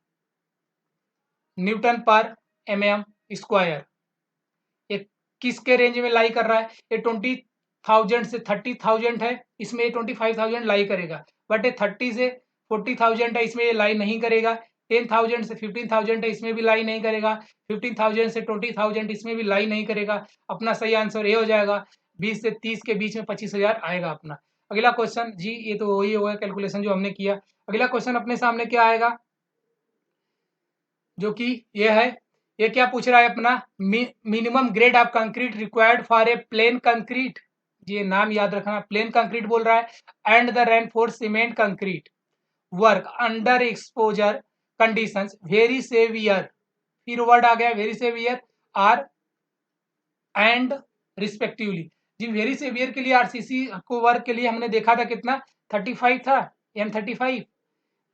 न्यूटन पर mm स्क्वायर। ये किसके रेंज में लाई कर रहा है, ये 20,000 से 30,000 है, इसमें ये 25,000 लाई करेगा। बट ये 30 से 40,000 है, इसमें ये लाई नहीं करेगा। 10,000 से 15,000 है, इसमें भी लाई नहीं करेगा। 15,000 से 20,000 इसमें भी लाई नहीं करेगा। अपना सही आंसर ये हो जाएगा, 20 से 30 के बीच में 25,000 आएगा अपना। अगला क्वेश्चन जी, ये तो वही होगा कैलकुलेशन जो हमने किया। अगला क्वेश्चन अपने सामने क्या आएगा, जो कि ये है, ये क्या पूछ रहा है अपना, minimum grade of concrete required for a plain concrete. ये नाम याद रखना, प्लेन कंक्रीट बोल रहा है। And the reinforce cement concrete work under exposure conditions very severe. फिर वर्ड आ गया very severe, R and respectively. जी वेरी सेवियर के लिए आरसीसी को वर्क के लिए हमने देखा था कितना, 35 था, M35।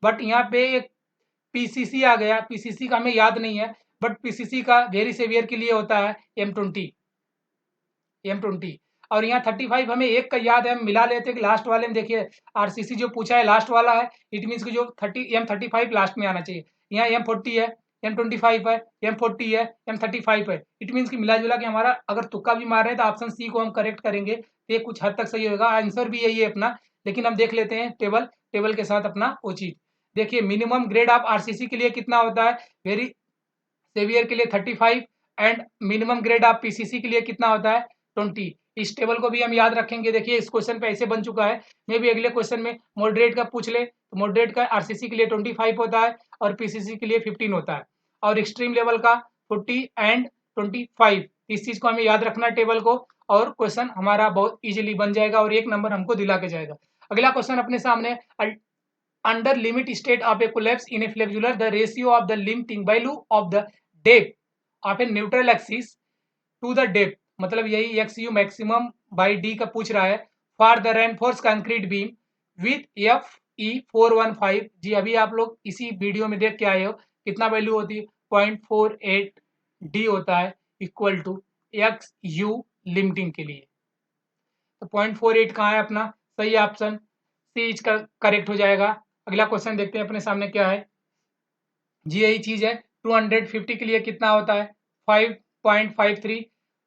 बट यहाँ पे एक पीसीसी आ गया, पीसीसी का हमें याद नहीं है, बट पीसीसी का वेरी सेवियर के लिए होता है M20। और यहाँ 35 हमें एक का याद है, हम मिला लेते हैं कि लास्ट वाले में देखिए आरसीसी जो पूछा है लास्ट वाला है, इट मीन्स कि जो M35 लास्ट में आना चाहिए। यहाँ M40 है, M25 है, M40 है, M35 है। इट मीन्स कि मिला जुला के हमारा अगर तुक्का भी मार रहे हैं तो ऑप्शन सी को हम करेक्ट करेंगे, तो ये कुछ हद तक सही होगा। आंसर भी यही है अपना, लेकिन हम देख लेते हैं टेबल के साथ अपना वो चीज। देखिए मिनिमम ग्रेड ऑफ आरसीसी के लिए कितना होता है, वेरी सेवियर के लिए 35 and minimum grade of PCC के लिए कितना होता है 20। इस टेबल को भी हम याद रखेंगे। देखिए इस क्वेश्चन पे ऐसे बन चुका है, मे भी अगले क्वेश्चन में मॉडरेट का पूछ ले तो मॉडरेट का आरसीसी के लिए 25 होता है और पीसीसी के लिए 15 होता है, और एक्सट्रीम लेवल का 40 एंड 25। इस चीज को हमें याद रखना है टेबल को, और क्वेश्चन हमारा बहुत इजीली बन जाएगा और 1 नंबर हमको दिला के जाएगा। अगला क्वेश्चन अपने सामने, under limit state of a collapse in a flexular, the ratio of the limiting value of the depth of a neutral axis to the depth, मतलब यही XU maximum by D का पूछ रहा है, for the reinforced concrete beam with FE415। जी अभी आप लोग इसी वीडियो में देख के आए हो, कितना वैल्यू होती है 0.48 D होता है, इक्वल टू XU लिमिटिंग के लिए। तो 0.48 कहाँ है अपना, सही ऑप्शन सी इसका करेक्ट हो जाएगा। अगला क्वेश्चन देखते हैं अपने सामने क्या है जी, यही चीज है। 250 के लिए कितना होता है 5.53,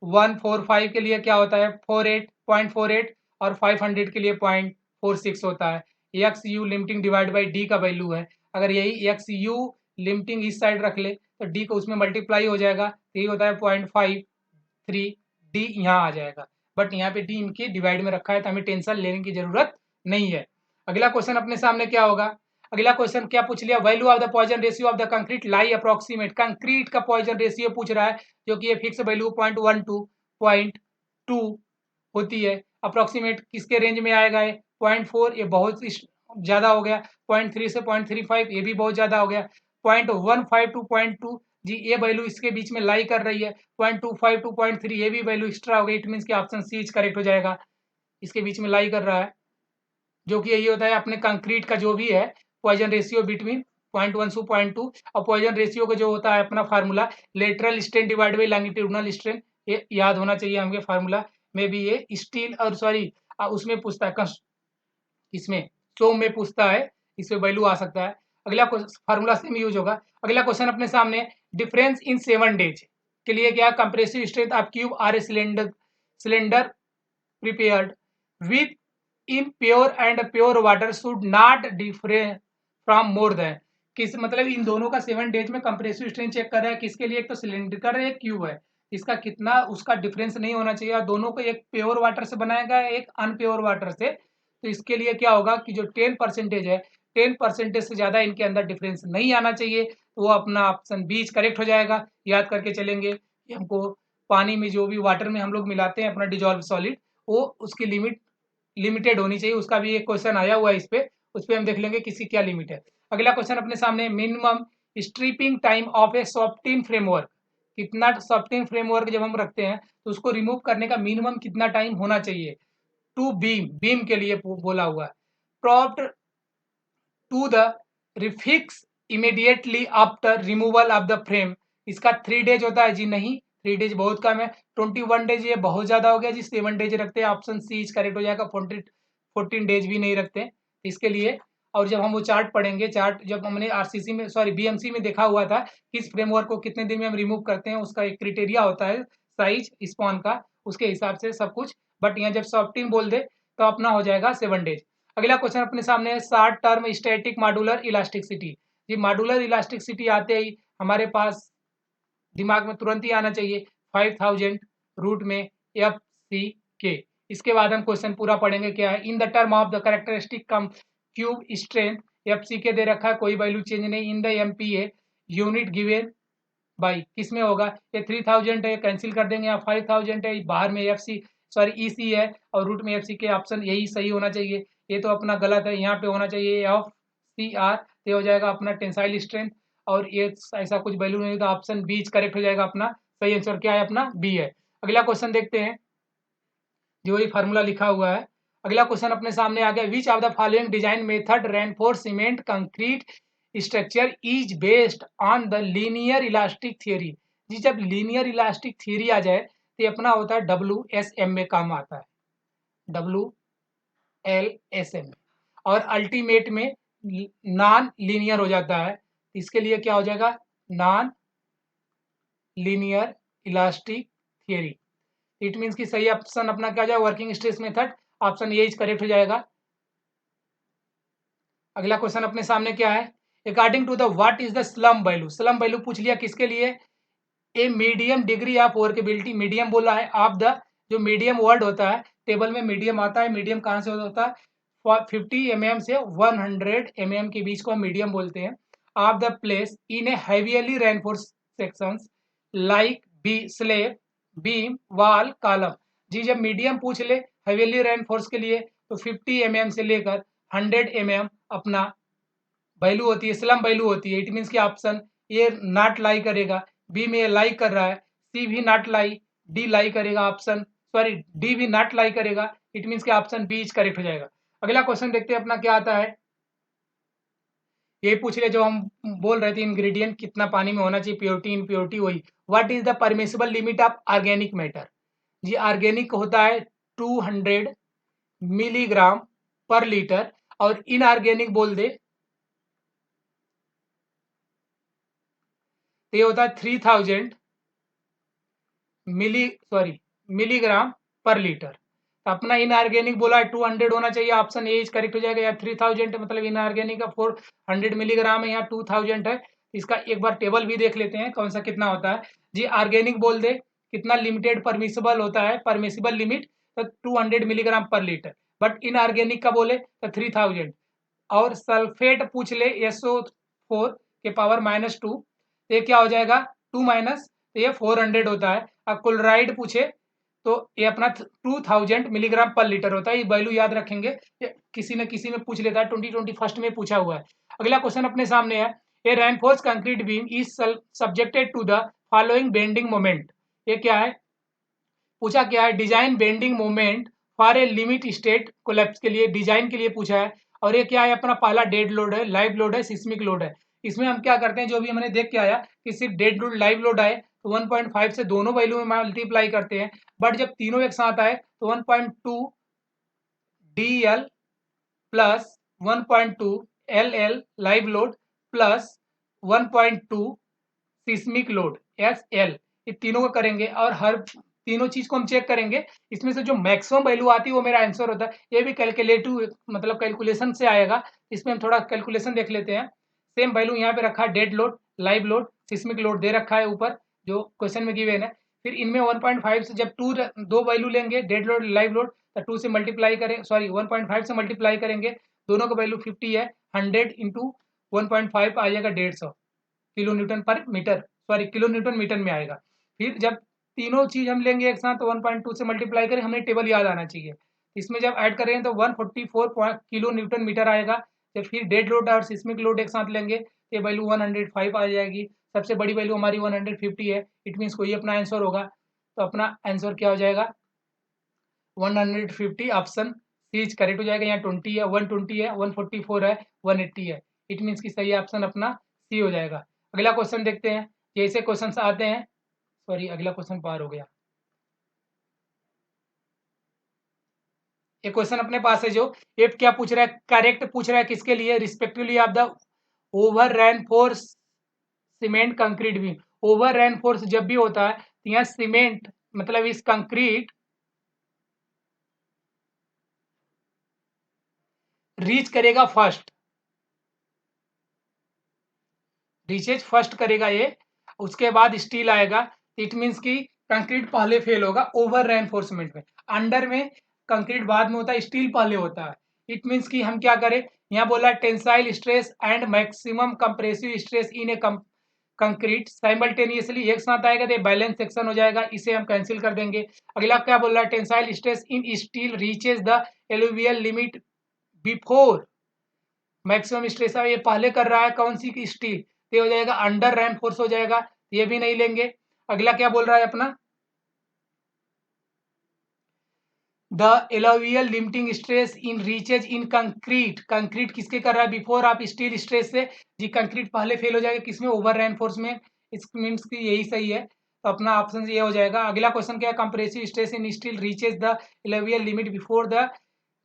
145 के लिए क्या होता है 48.48, और 500 के लिए 0.46 होता है। X you limiting divide by D का वैल्यू है। अगर यही एक्स यू लिमिटिंग इस साइड रख ले तो डी को उसमें मल्टीप्लाई हो जाएगा, तो ये होता है 0.53, डी यहाँ आ जाएगा। बट यहाँ पे डी इनके डिवाइड में रखा है तो हमें टेंशन लेने की जरूरत नहीं है। अगला क्वेश्चन अपने सामने क्या होगा, अगला क्वेश्चन क्या पूछ लिया, value of the Poisson ratio of the concrete lie approximate. Concrete का पॉइजन रेशियो पूछ रहा है, जो कि ये फिक्स वैल्यू 0.12 0.2 होती है। अप्रोक्सीमेट किसके रेंज में आएगा, ये 0.4, ये बहुत ज्यादा हो गया। 0.3 से 0.35 ये भी बहुत ज्यादा हो गया। 0.15 टू 0.2 जी ये वैल्यू इसके बीच में लाई कर रही है। 0.25 टू 0.3 ये भी वैल्यू एक्स्ट्रा हो गई। इट मीन्स कि ऑप्शन सी इज करेक्ट हो जाएगा, इसके बीच में लाई कर रहा है, जो कि यही होता है अपने कंक्रीट का जो भी है पॉइजन रेशियो बिटवीन 0.1 टू 0.2। और पॉइजन रेशियो का जो होता है अपना formula lateral strain divide by longitudinal strain, ये याद होना चाहिए हमें फार्मूला में भी। ये स्टील और सॉरी उसमें पूछता है, इसमें सोम में पूछता है, इसमें वैल्यू आ सकता है। अगला फार्मूला सेम यूज होगा। अगला क्वेश्चन अपने सामने, डिफरेंस इन 7 डेज के लिए क्या, compressive strength of cube or a cylinder prepared with impure and pure water should not differ from more than, किस मतलब इन दोनों का 7 डेज में कंप्रेसिव स्ट्रेंथ चेक कर रहा है, किसके लिए, एक तो सिलेंडर है, एक क्यूब है, इसका कितना उसका डिफरेंस नहीं होना चाहिए, और दोनों को एक प्योर वाटर से बनाया गया है, एक अनप्योर वाटर से। तो इसके लिए क्या होगा कि जो 10% है, 10% से ज़्यादा इनके अंदर डिफरेंस नहीं आना चाहिए, तो वो अपना ऑप्शन बीच करेक्ट हो जाएगा। याद करके चलेंगे कि हमको पानी में जो भी वाटर में हम लोग मिलाते हैं अपना डिजॉल्व सॉलिड, वो उसकी लिमिटेड होनी चाहिए। उसका भी एक क्वेश्चन आया हुआ है इस पे, उस पर हम देख लेंगे किसकी क्या लिमिट है। अगला क्वेश्चन अपने सामने, minimum stripping time of a soffit framework, कितना सॉफ्टिन फ्रेमवर्क जब हम रखते हैं तो उसको रिमूव करने का मिनिमम कितना टाइम होना चाहिए। टू बीम के लिए बोला हुआ है। Props to the refix immediately after removal of the frame, इसका 3 डेज होता है जी, नहीं 3 डेज बहुत कम है। 21 डेज ये बहुत ज्यादा हो गया जी, 7 डेज रखते हैं, ऑप्शन सी इज करेक्ट हो जाएगा। 14 डेज भी नहीं रखते इसके लिए। और जब हम वो चार्ट पढ़ेंगे, चार्ट जब हमने आरसीसी में सॉरी बीएमसी में देखा हुआ था, किस फ्रेमवर्क को कितने दिन में हम रिमूव करते हैं, उसका एक क्रिटेरिया होता है साइज स्पॉन का, उसके हिसाब से सब कुछ। बट यहाँ जब सॉफ्टिंग बोल दे तो अपना हो जाएगा 7 डेज। अगला क्वेश्चन अपने सामने है, short term static modular elasticity. ये मॉड्यूलर इलास्टिसिटी आते ही हमारे पास दिमाग में तुरंत ही आना चाहिए 5000 रूट में एफ सी के। इसके बाद हम क्वेश्चन पूरा पढ़ेंगे क्या है, in the term of the characteristic come cube strength, F C K दे रखा है, कोई वैल्यू चेंज नहीं, in the M P A unit given by, किस में होगा, ये 3000 है, कैंसिल कर देंगे, यहाँ 5000 है, बाहर में एफ सी सॉरी ई सी है और रूट में एफ सी के, ऑप्शन यही सही होना चाहिए। ये तो अपना गलत है, यहाँ पे होना चाहिए एफ सी आर, ये हो जाएगा अपना टेंसाइल स्ट्रेंथ, और ये ऐसा कुछ वैल्यू नहीं होगा, ऑप्शन बी करेक्ट हो जाएगा। अपना सही आंसर क्या है, अपना बी है। अगला क्वेश्चन देखते हैं, जो ये फार्मूला लिखा हुआ है। अगला क्वेश्चन अपने सामने आ गया, which of the following design method reinforce cement concrete structure is based on the linear elastic theory. जी जब लीनियर इलास्टिक थियरी आ जाए तो ये अपना होता है WSM में काम आता है, WLSM, और अल्टीमेट में नॉन लीनियर हो जाता है। इसके लिए क्या हो जाएगा, non linear elastic theory. It means कि सही ऑप्शन अपना क्या जाएगा, working stress method, option A is correct हो जाएगा। अगला क्वेश्चन अपने सामने क्या है, according to the what is the slump value, slump value पूछ लिया किसके लिए, a medium degree of workability, medium बोला है ऑफ द, जो मीडियम वर्ड होता है टेबल में मीडियम आता है, मीडियम कहाँ से होता है, 50 mm से 100 mm के बीच को हम मीडियम बोलते हैं, of the place in a heavily reinforce sections like b slab beam wall column. जी जब मीडियम पूछ ले हैवीली रेनफोर्स के लिए तो 50 mm से लेकर 100 mm अपना वैल्यू होती है, स्लम वैल्यू होती है। इट मीन्स कि ऑप्शन ए नॉट लाई करेगा, बी में लाई कर रहा है, सी भी नॉट लाई, डी लाई करेगा, ऑप्शन सॉरी डी भी नॉट लाई करेगा। इट मीन्स कि ऑप्शन बी इज करेक्ट हो जाएगा। अगला क्वेश्चन देखते हैं अपना क्या आता है, ये पूछ रहे जो हम बोल रहे थे इंग्रेडिएंट कितना पानी में होना चाहिए, प्योरिटी इम्प्योरिटी, वही what is the permissible limit of organic matter. जी ऑर्गेनिक होता है 200 मिलीग्राम पर लीटर, और इनऑर्गेनिक बोल दे तो ये होता है 3000 मिलीग्राम पर लीटर। तो अपना इनऑर्गेनिक बोला है 200 होना चाहिए, ऑप्शन ए इज करेक्ट हो जाएगा। या 3000 मतलब इनऑर्गेनिक का 400 मिलीग्राम है, यहाँ 2000 है। इसका एक बार टेबल भी देख लेते हैं कौन सा कितना होता है। जी ऑर्गेनिक बोल दे कितना लिमिटेड परमिसिबल होता है, परमिसिबल लिमिट तो 200 मिलीग्राम पर लीटर, बट इनऑर्गेनिक का बोले तो 3000। और सल्फेट पूछ ले SO4 के पावर -2, ये क्या हो जाएगा 2 माइनस, तो ये 400 होता है। अब क्लोराइड पूछे तो ये अपना 2000 मिलीग्राम पर लीटर होता है, ये वैल्यू याद रखेंगे, ये किसी न किसी में पूछ लेता है, 2021 में पूछा हुआ है। अगला क्वेश्चन अपने सामने है, a reinforce concrete beam is subjected to the following bending moment. ये क्या है, पूछा क्या है, design bending moment for a limit state collapse के लिए, डिजाइन के लिए पूछा है। और ये क्या है, अपना पहला डेड लोड है, लाइव लोड है, सिस्मिक लोड है। इसमें हम क्या करते हैं, जो भी हमने देख के आया कि सिर्फ डेड लोड लाइव लोड आए तो 1.5 से दोनों वैल्यू में मल्टीप्लाई करते हैं, बट जब तीनों एक साथ आए तो 1.2 DL plus 1.2 LL live load plus 1.2 seismic load SL, ये तीनों को करेंगे और हर तीनों चीज को हम चेक करेंगे। इसमें से जो मैक्सिमम वैल्यू आती है वो मेरा आंसर होता है। ये भी कैलकुलेटिव मतलब कैलकुलेशन से आएगा। इसमें हम थोड़ा कैलकुलेशन देख लेते हैं। सेम वैल्यू यहाँ पे रखा है, dead load, live load, seismic load दे रखा है ऊपर जो क्वेश्चन में गिवन है। फिर इनमें 1.5 से जब दो वैल्यू लेंगे, डेड लोड लाइव लोड, तो 2 से मल्टीप्लाई करें, सॉरी 1.5 से मल्टीप्लाई करेंगे, दोनों का वैल्यू 50 है, 100 इंटू 1.5 आ जाएगा 150 kilo newton per meter, sorry kilo newton meter में आएगा। फिर जब तीनों चीज हम लेंगे एक साथ तो 1.2 से मल्टीप्लाई करें, हमें टेबल याद आना चाहिए। इसमें जब ऐड करेंगे तो 144 किलो न्यूटन मीटर आएगा। जब फिर डेड लोड और सिस्मिक लोड एक साथ लेंगे तो वैल्यू 105 आ जाएगी। सबसे बड़ी वैल्यू हमारी 150 है। इट मीन्स कोई अपना आंसर होगा। तो अपना आंसर क्या हो जाएगा, 150। ऑप्शन सी इज करेक्ट हो जाएगा। यहाँ 20 है, 120 है, 144 है, 180 है। इट मीन्स की सही ऑप्शन अपना सी हो जाएगा। अगला क्वेश्चन देखते हैं। जैसे क्वेश्चन आते हैं, सॉरी अगला क्वेश्चन पार हो गया। एक क्वेश्चन अपने पास है जो ये क्या पूछ रहा है, करेक्ट पूछ रहा है किसके लिए, respectively of the over reinforce cement concrete beam. Over reinforce जब भी होता है तो यहाँ सीमेंट मतलब इस कंक्रीट रीच करेगा फर्स्ट, रीचेज फर्स्ट करेगा ये, उसके बाद स्टील आएगा। इट मीन्स की कंक्रीट पहले फेल होगा ओवर रेनफोर्समेंट में। अंडर में कंक्रीट बाद में होता है, स्टील पहले होता है। इट मीन्स की हम क्या करें, यहाँ बोला tensile stress and maximum compressive stress in A concrete simultaneously एक साथ आएगा तो बैलेंस सेक्शन हो जाएगा, इसे हम कैंसिल कर देंगे। अगला क्या बोल रहा है, tensile stress in steel reaches the alluvial limit before maximum stress है, ये पहले कर रहा है कौन सी की स्टील, तो हो जाएगा अंडर रेनफोर्स हो जाएगा, ये भी नहीं लेंगे। अगला क्या बोल रहा है अपना, the alluvial limiting stress in reaches in concrete, concrete किसके कर रहा है, बिफोर आप स्टील स्ट्रेस से, जी कंक्रीट पहले फेल हो जाएगा किसमें, ओवर रेनफोर्स में। इस मीन्स की यही सही है, तो अपना ऑप्शन ये हो जाएगा। अगला क्वेश्चन क्या है, compressive stress in steel reaches the alluvial limit before the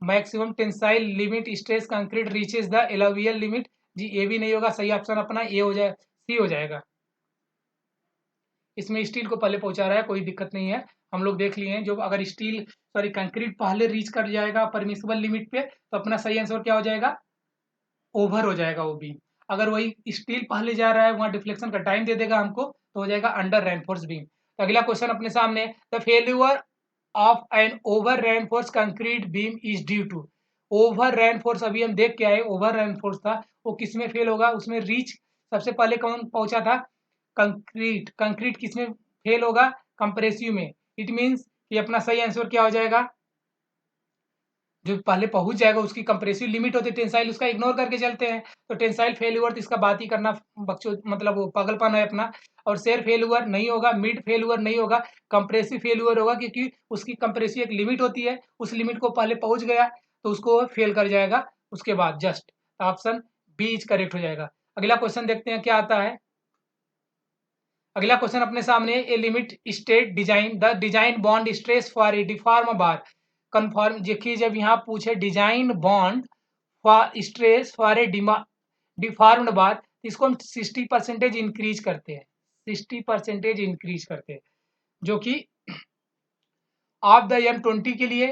maximum tensile limit stress concrete reaches the alluvial limit, जी ये भी नहीं होगा, सही ऑप्शन अपना ये हो जाए, सी हो जाएगा। इसमें स्टील को पहले पहुंचा रहा है, कोई दिक्कत नहीं है। हम लोग देख लिए हैं जो अगर स्टील सॉरी कंक्रीट पहले रीच कर जाएगा परमिसिबल लिमिट पे तो अपना सही आंसर क्या हो जाएगा, ओवर हो जाएगा वो बीम। अगर वही स्टील पहले जा रहा है वहां डिफ्लेक्शन का टाइम दे देगा हमको तो हो जाएगा अंडर रेनफोर्स बीम। तो अगला क्वेश्चन अपने सामने, the failure of an over reinforce concrete beam is due to, over reinforce अभी हम देख के आए, ओवर रेनफोर्स था वो किसमें फेल होगा, उसमें रीच सबसे पहले कौन पहुंचा था, कंक्रीट, कंक्रीट किसमें फेल होगा, कंप्रेसिव में। इट मीन्स कि अपना सही आंसर क्या हो जाएगा, जो पहले पहुंच जाएगा उसकी कंप्रेसिव लिमिट होती है, टेंसाइल उसका इग्नोर करके चलते हैं, तो टेंसाइल फेल्यूर तो इसका बात ही करना बच्चों मतलब वो पागलपन है अपना। और शेयर फेल्यूर नहीं होगा, मिड फेल्यूर नहीं होगा, कंप्रेसिव फेल्यूर होगा, क्योंकि उसकी कंप्रेसिव एक लिमिट होती है, उस लिमिट को पहले पहुंच गया तो उसको फेल कर जाएगा उसके बाद just. Option B is correct हो जाएगा। अगला क्वेश्चन देखते हैं क्या आता है। अगला क्वेश्चन अपने सामने, ए limit state design the design bond stress for a deform bar conform, देखिए जब यहाँ पूछे design bond for stress for a deformed बार, इसको हम 60% इंक्रीज करते हैं, 60% इंक्रीज करते हैं, जो कि ऑफ द M20 के लिए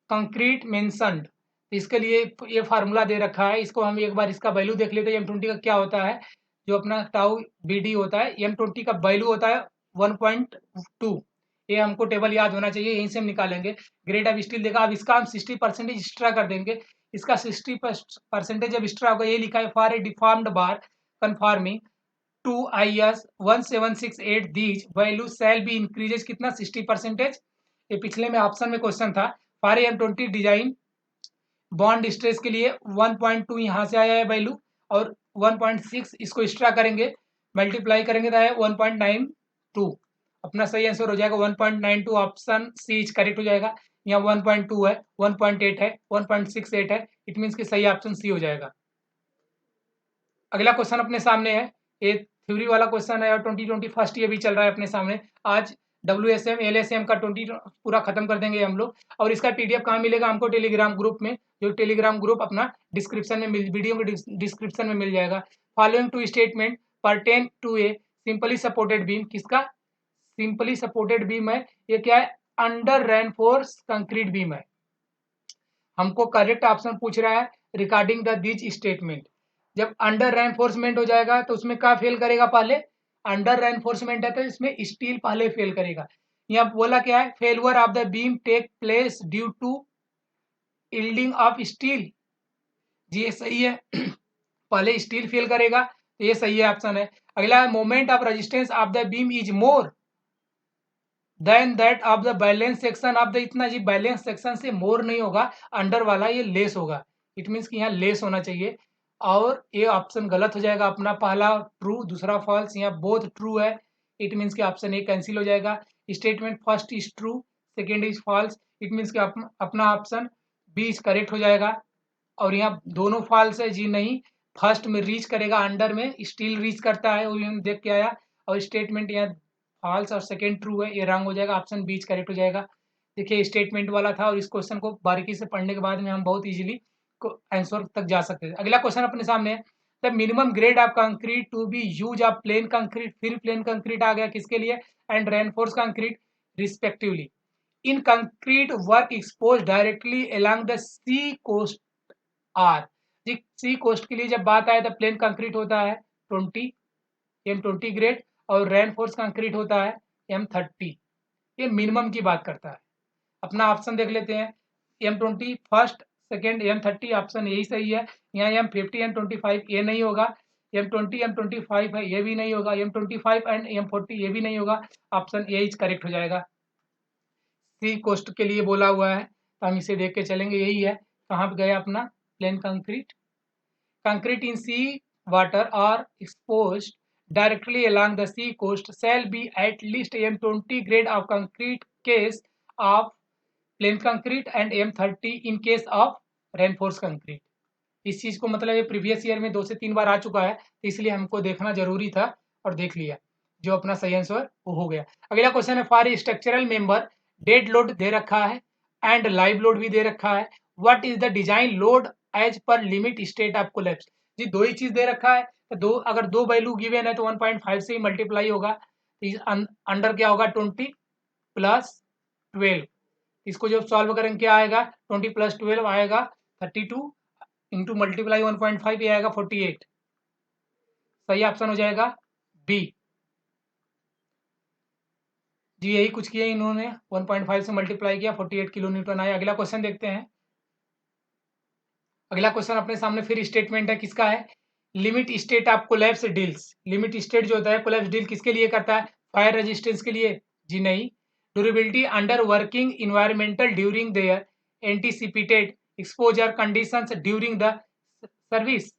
कंक्रीट मेंशनड, इसके लिए ये फार्मूला दे रखा है, इसको हम एक बार इसका वैल्यू देख लेते हैं। M20 का क्या होता है, जो अपना टाउ BD होता है, M20 का वैल्यू होता है 1.2, ये हमको टेबल याद होना चाहिए, यहीं से हम निकालेंगे। ग्रेड ऑफ स्टील देखा, अब इसका हम 60% एक्स्ट्रा कर देंगे, इसका 60% जब एक्स्ट्रा होगा, ये लिखा है for a deformed bar conforming to IS 1768 these value shall be increases कितना, 60%। ये पिछले में ऑप्शन में क्वेश्चन था, for M20 design bond stress के लिए 1.2 यहाँ से आया है वैल्यू, और 1.6 इसको एक्स्ट्रा करेंगे, मल्टीप्लाई करेंगे तो है 1.92, अपना सही आंसर हो जाएगा 1.92, ऑप्शन सी करेक्ट हो जाएगा। यहाँ 1.2 है, 1.8 है, 1.68 है, इट मीन्स कि सही ऑप्शन सी हो जाएगा। अगला क्वेश्चन अपने सामने है, ये थ्योरी वाला क्वेश्चन है और 2020 फर्स्ट ईयर भी चल रहा है अपने सामने। आज WSM LSM का 20 पूरा खत्म कर देंगे हम लोग। और इसका PDF कहाँ मिलेगा हमको? टेलीग्राम ग्रुप में, जो टेलीग्राम ग्रुप अपना डिस्क्रिप्शन में वीडियो के डिस्क्रिप्शन में मिल जाएगा। Following to statement pertain to a simply supported beam. किसका सिंपली सपोर्टेड बीम है? ये क्या है? अंडर रेनफोर्स कंक्रीट बीम है। हमको करेक्ट ऑप्शन पूछ रहा है रिगार्डिंग द दिस स्टेटमेंट। जब अंडर रेनफोर्समेंट हो जाएगा तो उसमें क्या फेल करेगा? पहले अंडर रेनफोर्समेंट है तो इसमें स्टील पहले फेल करेगा। यहाँ बोला क्या है? Failure of the beam take place due to yielding of steel. जी ये सही है। पहले स्टील फेल करेगा तो ये सही है, ऑप्शन है। अगला, moment of resistance of the beam is more than that of the balance section of the. इतना जी बैलेंस सेक्शन से मोर नहीं होगा, अंडर वाला ये लेस होगा। इट मीन्स कि यहाँ लेस होना चाहिए। और ये ऑप्शन गलत हो जाएगा अपना, पहला ट्रू दूसरा फॉल्स, यहाँ बोथ ट्रू है। इट मीन्स कि ऑप्शन ए कैंसिल हो जाएगा। Statement first is true, second is false. It means कि अपना ऑप्शन बी इज करेक्ट हो जाएगा। और यहाँ दोनों फॉल्स है जी नहीं। फर्स्ट में रीच करेगा, अंडर में स्टील रीच करता है, वो हम देख के आया। और स्टेटमेंट यहाँ फॉल्स और सेकेंड ट्रू है, ये रॉन्ग हो जाएगा। ऑप्शन बी करेक्ट हो जाएगा। देखिए स्टेटमेंट वाला था और इस क्वेश्चन को बारीकी से पढ़ने के बाद में हम बहुत इजीली आंसर तक जा सकते हैं। अगला क्वेश्चन अपने सामने है, the minimum grade of concrete to be use of plain concrete. फिर प्लेन कंक्रीट आ गया किसके लिए? And reinforce concrete respectively. In concrete work expose directly along the sea coast are. जी सी कोस्ट के लिए जब बात आए तो प्लेन कंक्रीट होता है 20 M20 ग्रेड, और रेनफोर्स कंक्रीट होता है M30। ये मिनिमम की बात करता है। अपना ऑप्शन देख लेते हैं। M20 first, second M30, option यही सही है। यहाँ M50 M25 ये नहीं होगा। M20 M25 है, ये भी नहीं होगा। M25 एंड M40 ये भी नहीं होगा। ऑप्शन ए इज करेक्ट हो जाएगा। सी कोस्ट के लिए बोला हुआ है तो हम इसे देख के चलेंगे, यही है। कहाँ पे गया अपना plain concrete? Concrete in sea water are exposed directly along the sea coast shall be at least M20 grade of concrete case of plain concrete and M30 in case of reinforced concrete। इस चीज को मतलब ये previous year में 2 से 3 बार आ चुका है, इसलिए हमको देखना जरूरी था और देख लिया। जो अपना सही आंसर वो हो गया। अगला क्वेश्चन है, for structural member dead load दे रखा है एंड लाइव लोड भी दे रखा है। What is the design load as per limit state of collapse. जी दो ही चीज दे रखा है तो दो, अगर दो वैल्यू गिवन है तो 1.5 से ही मल्टीप्लाई होगा। अंडर क्या होगा 20 प्लस 12। इसको जब सॉल्व करेंगे क्या आएगा? 20 प्लस 12 आएगा 32 इंटू मल्टीप्लाई 1.5 ये आएगा 48। सही ऑप्शन हो जाएगा बी। जी यही कुछ किया इन्होंने, 1.5 से मल्टीप्लाई किया 48 किलो न्यूटन आया। अगला क्वेश्चन देखते हैं। अगला क्वेश्चन अपने सामने फिर स्टेटमेंट है, किसका है? Limit state of collapse deals. Limit state जो होता है कोलैप्स डील किसके लिए करता है? फायर रेजिस्टेंस के लिए? जी नहीं। Durability under working environmental during their anticipated exposure conditions during the service.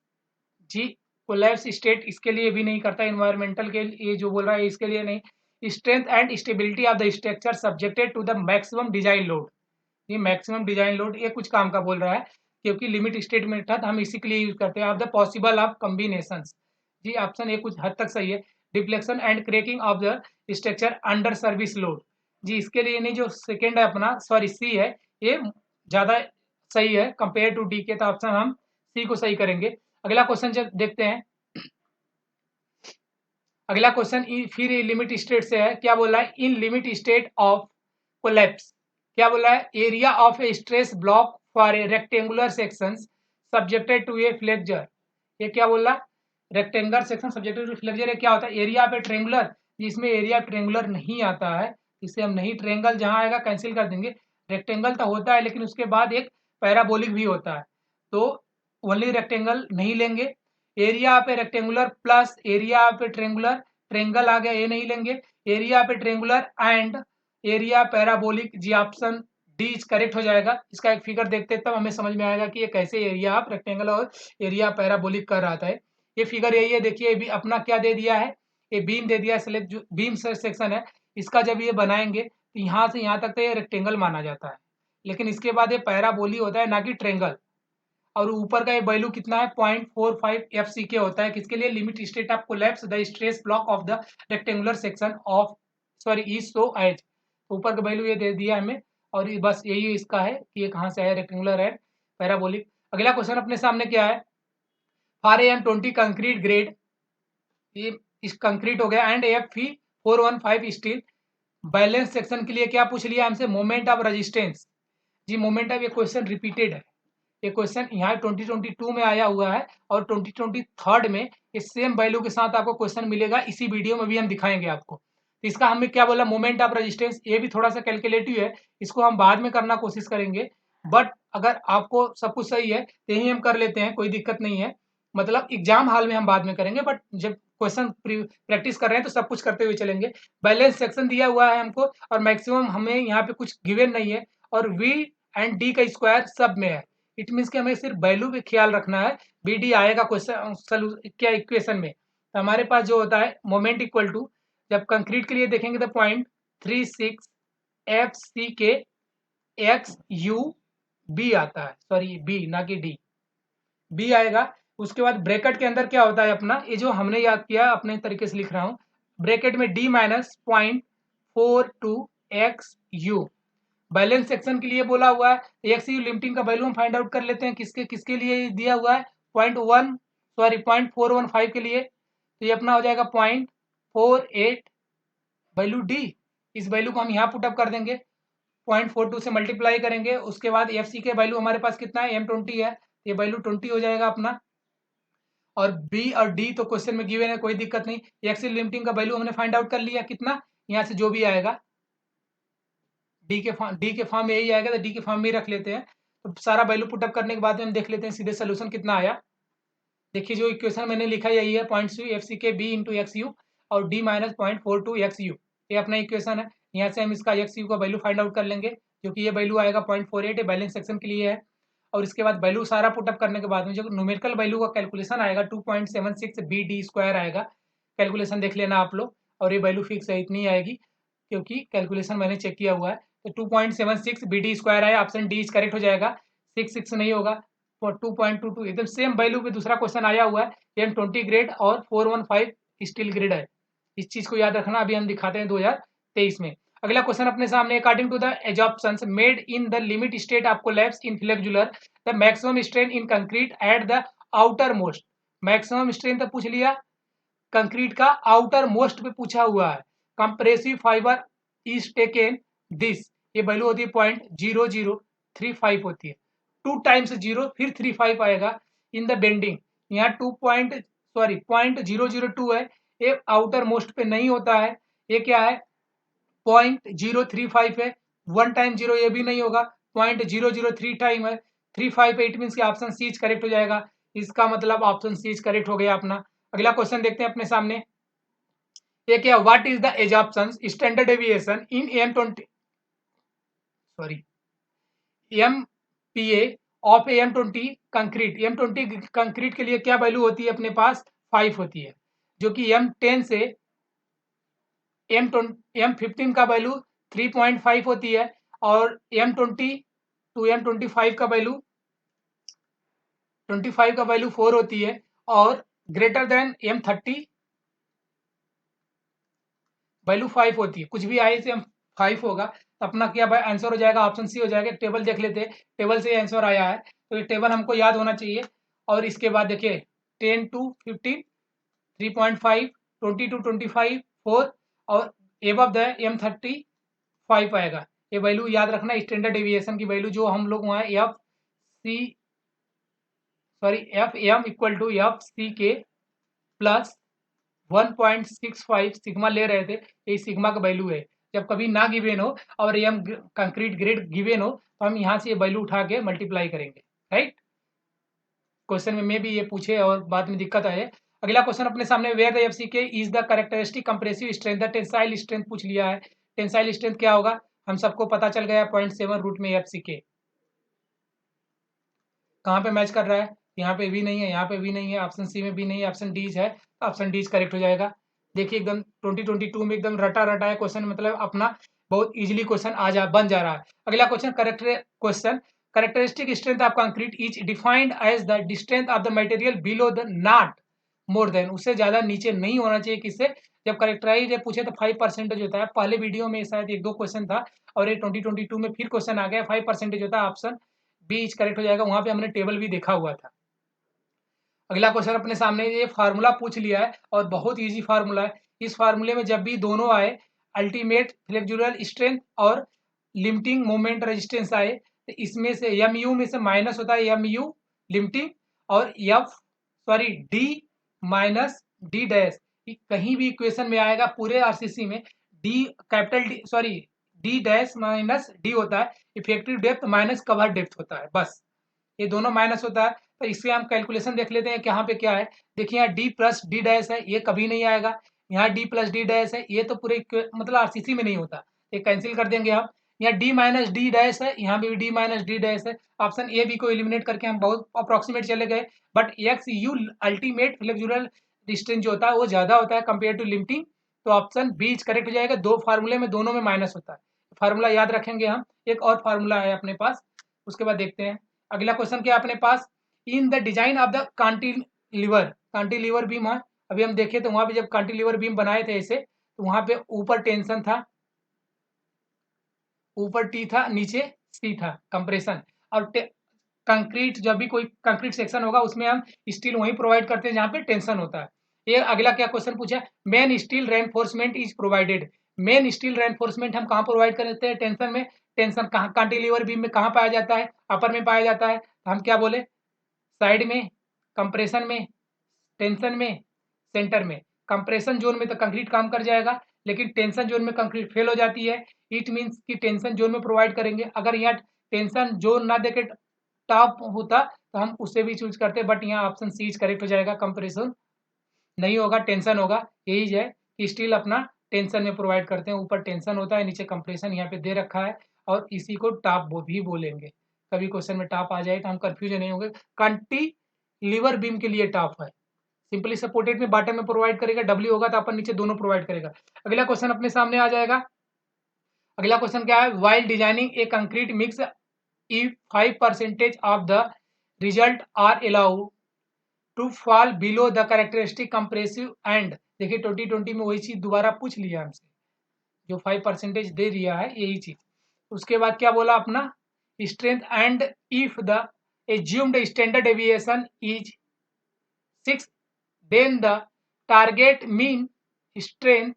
जी कोलैप्स स्टेट इसके लिए भी नहीं करता, इन्वायरमेंटल के लिए जो बोल रहा है इसके लिए नहीं। Strength and stability of the structure subjected to the maximum design load. ये मैक्सिमम डिजाइन लोड ये कुछ काम का बोल रहा है, क्योंकि लिमिट स्टेटमेंट था तो हम इसी के लिए यूज करते हैं। Of the possible of combinations. जी ऑप्शन ए कुछ हद तक सही है। Deflection and cracking of the structure under service load. जी इसके लिए नहीं, जो सेकेंड है अपना सॉरी सी है, ये ज्यादा सही है कंपेयर टू डी के, तो ऑप्शन हम सी को सही करेंगे। अगला क्वेश्चन जब देखते हैं। अगला क्वेश्चन फिर लिमिट स्टेट से है। क्या बोला है? In limit state of collapse क्या बोला है? Area of a stress block for a rectangular section subjected to a flexure. ये क्या बोला? Rectangular section subjected to flexure. ये क्या होता है? Area of a triangular. इसमें एरिया ट्रेंगुलर नहीं आता है, इसे हम नहीं, ट्रेंगल जहां आएगा कैंसिल कर देंगे। रेक्टेंगल तो होता है लेकिन उसके बाद एक पैराबोलिक भी होता है, तो ओनली रेक्टेंगल नहीं लेंगे। Area of a rectangular plus area of a triangular, triangle आ गया ये नहीं लेंगे। Area of a triangular and area parabolic. जी ऑप्शन डी इज करेक्ट हो जाएगा। इसका एक फिगर देखते हैं तब हमें समझ में आएगा कि ये कैसे एरिया ऑफ रेक्टेंगल और एरिया पैराबोलिक कर रहा था। ये फिगर यही है, देखिए भी अपना क्या दे दिया है, ये बीम दे दिया है, स्लैब जो बीम सेक्शन है इसका जब ये बनाएंगे तो यहाँ से यहाँ तक तो ये रेक्टेंगल माना जाता है, लेकिन इसके बाद ये पैराबोली होता है ना कि ट्रेंगल। और ऊपर का ये वैल्यू कितना है? 0.45 FCK होता है। किसके लिए? Limit state of collapse the stress block of the rectangular section of sorry is so as, तो ऊपर का वैल्यू ये दे दिया हमें, और बस यही इसका है कि ये कहाँ से आया, रेक्टेंगुलर एंड पैराबोलिक। अगला क्वेश्चन अपने सामने क्या है, फॉर AM20 कंक्रीट ग्रेड, ये इस कंक्रीट हो गया, and FE415 steel, balance section के लिए क्या पूछ लिया हमसे, मोमेंट ऑफ रेजिस्टेंस। जी मोमेंट ऑफ, ये क्वेश्चन रिपीटेड है, ये क्वेश्चन यहाँ 2022 में आया हुआ है, और 2023 में इस सेम वैल्यू के साथ आपको क्वेश्चन मिलेगा, इसी वीडियो में भी हम दिखाएंगे आपको। तो इसका हमें क्या बोला, मोमेंट ऑफ रेजिस्टेंस, ये भी थोड़ा सा कैलकुलेटिव है, इसको हम बाद में करना कोशिश करेंगे, बट अगर आपको सब कुछ सही है तो यही हम कर लेते हैं, कोई दिक्कत नहीं है, मतलब एग्जाम हाल में हम बाद में करेंगे, बट जब क्वेश्चन प्रैक्टिस कर रहे हैं तो सब कुछ करते हुए चलेंगे। बैलेंस सेक्शन दिया हुआ है हमको, और मैक्सिमम हमें यहाँ पे कुछ गिवन नहीं है, और V एंड D का स्क्वायर सब में है, इट मीन्स कि हमें सिर्फ वैल्यू पे ख्याल रखना है, BD आएगा क्वेश्चन क्या इक्वेशन में। तो हमारे पास जो होता है मोमेंट इक्वल टू, जब कंक्रीट के लिए देखेंगे तो 0.36 FCK XUB आता है, सॉरी B ना कि D, B आएगा। उसके बाद ब्रैकेट के अंदर क्या होता है अपना, ये जो हमने याद किया अपने तरीके से लिख रहा हूँ, ब्रैकेट में D minus 0.42 XU, balance section के लिए बोला हुआ है, XU लिमिटिंग का वैल्यू हम फाइंड आउट कर लेते हैं, किसके किसके लिए दिया हुआ है, 0.415 के लिए, तो ये अपना हो जाएगा 0.48 वैल्यू D, इस वैल्यू को हम यहाँ पुटअप कर देंगे, 0.42 से मल्टीप्लाई करेंगे, उसके बाद FC के वैल्यू हमारे पास कितना है, M20 है, ये वैल्यू 20 हो जाएगा अपना, और B और D तो क्वेश्चन में गिवन है, कोई दिक्कत नहीं, XU लिमिटिंग का वैल्यू हमने फाइंड आउट कर लिया, कितना, यहाँ से जो भी आएगा डी के फॉर्म में यही आएगा, तो डी के फॉर्म में ही रख लेते हैं। तो सारा वैल्यू पुटअप करने के बाद में हम देख लेते हैं सीधे सोल्यूशन कितना आया। देखिए जो इक्वेशन मैंने लिखा यही है, 0.2 FCK B इंटू XU और D माइनस 0.42 XU, ये अपना इक्वेशन है। यहाँ से हम इसका XU का वैल्यू फाइंड आउट कर लेंगे, जो कि ये वैल्यू आएगा 0.48, ये बैलेंस सेक्शन के लिए है। और इसके बाद वैल्यू सारा पुटअप करने के बाद में जो न्यूमेरिकल वैल्यू का कैलकुलेशन आएगा 2.76 BD स्क्वायर आएगा, कैलकुलेशन देख लेना आप लोग, और ये वैल्यू फिक्स है, इतनी आएगी, क्योंकि कैलकुलेशन मैंने चेक किया हुआ है। तो 2.76 BD स्क्वायर आया, ऑप्शन डी इज करेक्ट हो जाएगा, 6 नहीं होगा, 2.22 एकदम सेम वैल्यू पे दूसरा क्वेश्चन आया हुआ है, M20 ग्रेड और 415 स्टील ग्रेड है, इस चीज को याद रखना, अभी हम दिखाते हैं 2023 में। अगला क्वेश्चन अपने सामने, according to the assumptions made in the limit state of collapse in flexural, the maximum strain in concrete at the outermost, maximum strain तो पूछ लिया, कंक्रीट का आउटर मोस्ट पे पूछा हुआ है, compressive fibre is taken this, ये value होती है 0.0035 होती है, 2 टाइम्स 0 फिर 35 आएगा, इन द बेंडिंग, यहाँ 0.002 है, ये आउटर मोस्ट पे नहीं होता है, ये क्या है 0.035 है, 1 टाइम 0 ये भी नहीं होगा, 0.003 टाइम है, 35 है, इट मीन्स कि ऑप्शन सी करेक्ट हो जाएगा, इसका मतलब ऑप्शन सी करेक्ट हो गया अपना। अगला क्वेश्चन देखते हैं अपने सामने, ये क्या, what is the assumption standard deviation in M20 sorry MPa of M20 concrete, M20 concrete के लिए क्या वैल्यू होती है अपने पास, 5 होती है, जो कि M10 से M15 का वैल्यू 3.5 होती है, और M20 टू M25 का वैल्यू 25 का वैल्यू 4 होती है, और ग्रेटर देन M30 वैल्यू 5 होती है, कुछ भी आए से हम 5 होगा, तो अपना क्या आंसर हो जाएगा, ऑप्शन सी हो जाएगा। टेबल देख लेते हैं, टेबल से आंसर आया है, तो ये टेबल हमको याद होना चाहिए। और इसके बाद देखिए 10 to 15 3.5, 20 to 25 4, और एबव द M30 5 आएगा, ये वैल्यू याद रखना, स्टैंडर्ड डेविएशन की वैल्यू जो हम लोग वहाँ FM equal to FCK plus 1.65 sigma ले रहे थे, ये सिग्मा का वैल्यू है। जब कभी ना गिवेन हो और ये हम कंक्रीट ग्रेड गिवेन हो, तो हम यहाँ से ये वैल्यू उठा के मल्टीप्लाई करेंगे, राइट। क्वेश्चन में भी ये पूछे और बाद में दिक्कत आए। अगला क्वेश्चन अपने सामने, where the FCK is the characteristic compressive strength, the tensile strength पूछ लिया है। टेंसाइल स्ट्रेंथ क्या होगा, हम सबको पता चल गया, 0.7 रूट में FCK। कहाँ पे मैच कर रहा है, यहाँ पे भी नहीं है, यहाँ पे भी नहीं है, ऑप्शन सी में भी नहीं है, ऑप्शन डी है, ऑप्शन डी करेक्ट हो जाएगा। देखिए एकदम 2022 में एकदम रटा रटा है क्वेश्चन, मतलब अपना बहुत इजीली क्वेश्चन बन जा रहा है। अगला question, characteristic strength of concrete is defined as the strength of the material below the not more than, उससे ज्यादा नीचे नहीं होना चाहिए, किससे, जब करेक्टराइज पूछे तो 5% होता है। पहले वीडियो में शायद 1-2 क्वेश्चन था और ये 2022 में फिर क्वेश्चन आ गया, 5% होता है। ऑप्शन बी इज करेक्ट हो जाएगा। वहाँ पे हमने टेबल भी देखा हुआ था। अगला क्वेश्चन अपने सामने ये फार्मूला पूछ लिया है और बहुत ईजी फार्मूला है। इस फार्मूले में जब भी दोनों आए, अल्टीमेट फ्लेक्सुरल स्ट्रेंथ और लिमिटिंग मोमेंट रेजिस्टेंस आए, तो इसमें से mu में से माइनस होता है mu लिमिटिंग, और डी माइनस डी डैश, कहीं भी इक्वेशन में आएगा पूरे आरसीसी में D capital D dash minus D होता है, effective depth minus cover depth होता है, बस ये दोनों माइनस होता है। तो इससे हम कैलकुलेशन देख लेते हैं कि यहाँ पे क्या है। देखिए यहाँ डी प्लस डी डैश है, ये कभी नहीं आएगा। यहाँ डी प्लस डी डैश है, ये तो पूरे मतलब आरसीसी में नहीं होता, ये कैंसिल कर देंगे हम। यहाँ डी माइनस डी डैश है, यहाँ भी डी माइनस डी डैश है। ऑप्शन ए बी को एलिमिनेट करके हम बहुत अप्रोक्सीमेट चले गए, but x you ultimate flexural distance जो होता है वो ज्यादा होता है कंपेयर टू लिमिटिंग, तो ऑप्शन बी इज करेक्ट हो जाएगा। दो फार्मूले में दोनों में माइनस होता है, फार्मूला याद रखेंगे हम। एक और फार्मूला है अपने पास, उसके बाद देखते हैं। अगला क्वेश्चन क्या है अपने पास, in the design of the cantilever beam है। अभी हम देखें तो वहां पे जब कांटिलीवर बीम बनाए थे ऐसे, तो वहां पे ऊपर टेंशन था, ऊपर टी था, नीचे सी था कंप्रेशन। और कंक्रीट, जब भी कोई कंक्रीट सेक्शन होगा उसमें हम स्टील वहीं प्रोवाइड करते हैं जहाँ पे टेंशन होता है। ये अगला क्या क्वेश्चन पूछा, main steel reinforcement is provided. Main steel reinforcement हम कहाँ प्रोवाइड करते हैं टेंशन में, टेंशन कहाँ कांटिलीवर बीम में कहाँ पाया जाता है, अपर में पाया जाता है। तो हम क्या बोले, साइड में, कंप्रेशन में, टेंशन में, सेंटर में। कंप्रेशन जोन में तो कंक्रीट काम कर जाएगा, लेकिन टेंशन जोन में कंक्रीट फेल हो जाती है। इट मीन्स कि टेंशन जोन में प्रोवाइड करेंगे। अगर यहाँ टेंशन जोन ना देके टॉप होता तो हम उससे भी चूज करते, बट यहाँ ऑप्शन सी करेक्ट हो जाएगा। कंप्रेशन नहीं होगा, टेंशन होगा। यही है कि स्टील अपना टेंशन में प्रोवाइड करते हैं, ऊपर टेंशन होता है, नीचे कंप्रेशन यहाँ पे दे रखा है, और इसी को टॉप भी बोलेंगे। कभी क्वेश्चन में टॉप आ जाए तो हम कंफ्यूज नहीं होंगे। कैंटिलीवर बीम के लिए टॉप है, सिंपली सपोर्टेड में बॉटम में प्रोवाइड करेगा, डब्ल्यू होगा तो अपन नीचे दोनों प्रोवाइड करेगा। अगला क्वेश्चन अपने सामने आ जाएगा। अगला क्वेश्चन क्या है, while designing A concrete mix if 5% of the result are allowed to fall below the characteristic compressive and, देखिए 2020 में वही चीज दोबारा पूछ लिया हमसे, जो 5% दे दिया है यही चीज। उसके बाद क्या बोला अपना, strength and if the assumed standard deviation is 6, then the target mean strength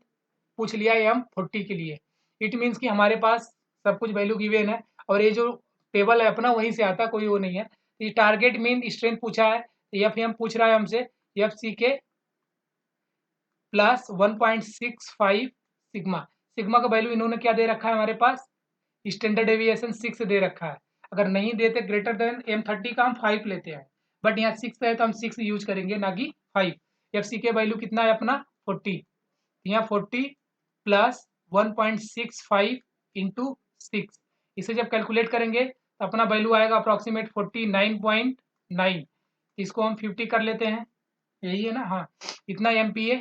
पूछ लिया M40 के लिए। इट मीन्स कि हमारे पास सब कुछ वैल्यू गिवन है, और ये जो टेबल है अपना वहीं से आता, कोई वो नहीं है। ये टारगेट मीन स्ट्रेंथ पूछा है, एफ एम पूछ रहा है हमसे, एफ सी के प्लस 1.65 सिग्मा। सिग्मा का वैल्यू इन्होंने क्या दे रखा है हमारे पास, स्टैंडर्ड डेविएशन 6 दे रखा है। अगर नहीं देते ग्रेटर देन M30 का हम 5 लेते हैं, बट यहाँ 6 है तो हम 6 यूज करेंगे ना कि 5। एफ सी के वैल्यू कितना है अपना 40, यहाँ 40 प्लस 1.65 इंटू 6, इसे जब कैलकुलेट करेंगे तो अपना वैल्यू आएगा अप्रॉक्सीमेट 49.9। इसको हम 50 कर लेते हैं, यही है ना, हाँ इतना MPa।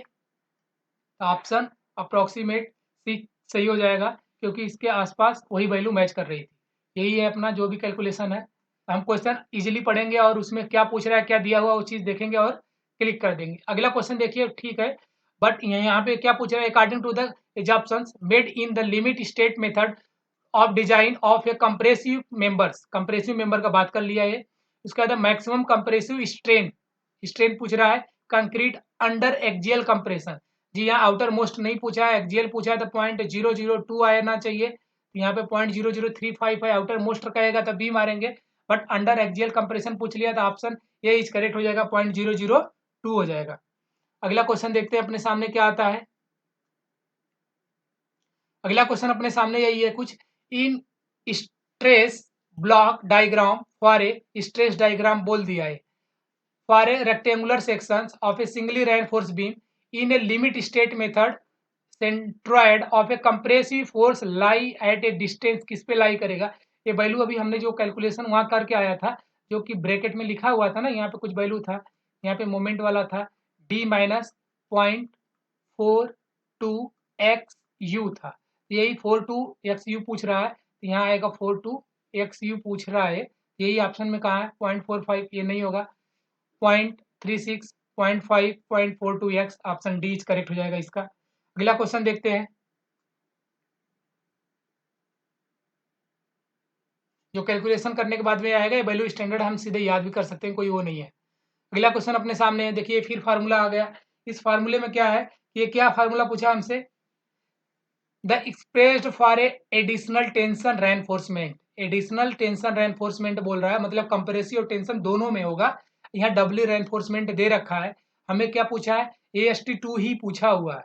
ऑप्शन अप्रॉक्सीमेट सी सही हो जाएगा, क्योंकि इसके आसपास वही वैल्यू मैच कर रही थी। यही है अपना जो भी कैलकुलेशन है। हम क्वेश्चन इजीली पढ़ेंगे और उसमें क्या पूछ रहा है, क्या दिया हुआ वो चीज़ देखेंगे और क्लिक कर देंगे। अगला क्वेश्चन देखिए, ठीक है, बट यहाँ पे क्या पूछ रहा है, according to the assumptions made in the limit state method of design of a compressive members. Compressive member का बात कर लिया है। उसके बाद मैक्सिमम कंप्रेसिव स्ट्रेन पूछ रहा है कंक्रीट अंडर एक्जियल कंप्रेशन। जी यहाँ आउटर मोस्ट नहीं पूछा है, एक्जियल पूछा है, तो 0.002 आना चाहिए। यहाँ पे 0.0035 है, आउटर मोस्ट कहेगा तो बी मारेंगे, बट अंडर एक्जियल कंप्रेशन पूछ लिया तो ऑप्शन ये इज करेक्ट हो जाएगा, 0.002 हो जाएगा। अगला क्वेश्चन देखते हैं अपने सामने क्या आता है। अगला क्वेश्चन अपने सामने यही है कुछ, इन stress block diagram for a stress diagram बोल दिया है for a rectangular sections of a singly reinforce beam in A limit state method centroid of a compressive force lie at A distance, किस पे लाई करेगा। ये वैल्यू अभी हमने जो कैलकुलेशन वहां करके आया था, जो कि ब्रैकेट में लिखा हुआ था ना, यहाँ पे कुछ वैल्यू था, यहाँ पे मोमेंट वाला था, d माइनस 0.42 एक्स यू था, यही 42 एक्स यू पूछ रहा है, तो यहाँ आएगा 42 एक्स यू पूछ रहा है, यही ऑप्शन में कहाँ है 0.45, ये नहीं होगा, 0.36 0.5 0.42 एक्स, ऑप्शन डी करेक्ट हो जाएगा इसका। अगला क्वेश्चन देखते हैं, जो कैलकुलेशन करने के बाद में आएगा। ये वैल्यू स्टैंडर्ड हम सीधे याद भी कर सकते हैं, कोई वो नहीं है। अगला क्वेश्चन अपने सामने है, देखिए फिर फार्मूला आ गया। इस फार्मूले में क्या है, ये क्या फार्मूला पूछा हमसे, the expressed for a additional tension reinforcement. Additional tension reinforcement बोल रहा है, मतलब कंप्रेसिव और टेंशन दोनों में होगा। यहाँ डब्ल्यू रेनफोर्समेंट दे रखा है, हमें क्या पूछा है, AST2 ही पूछा हुआ है।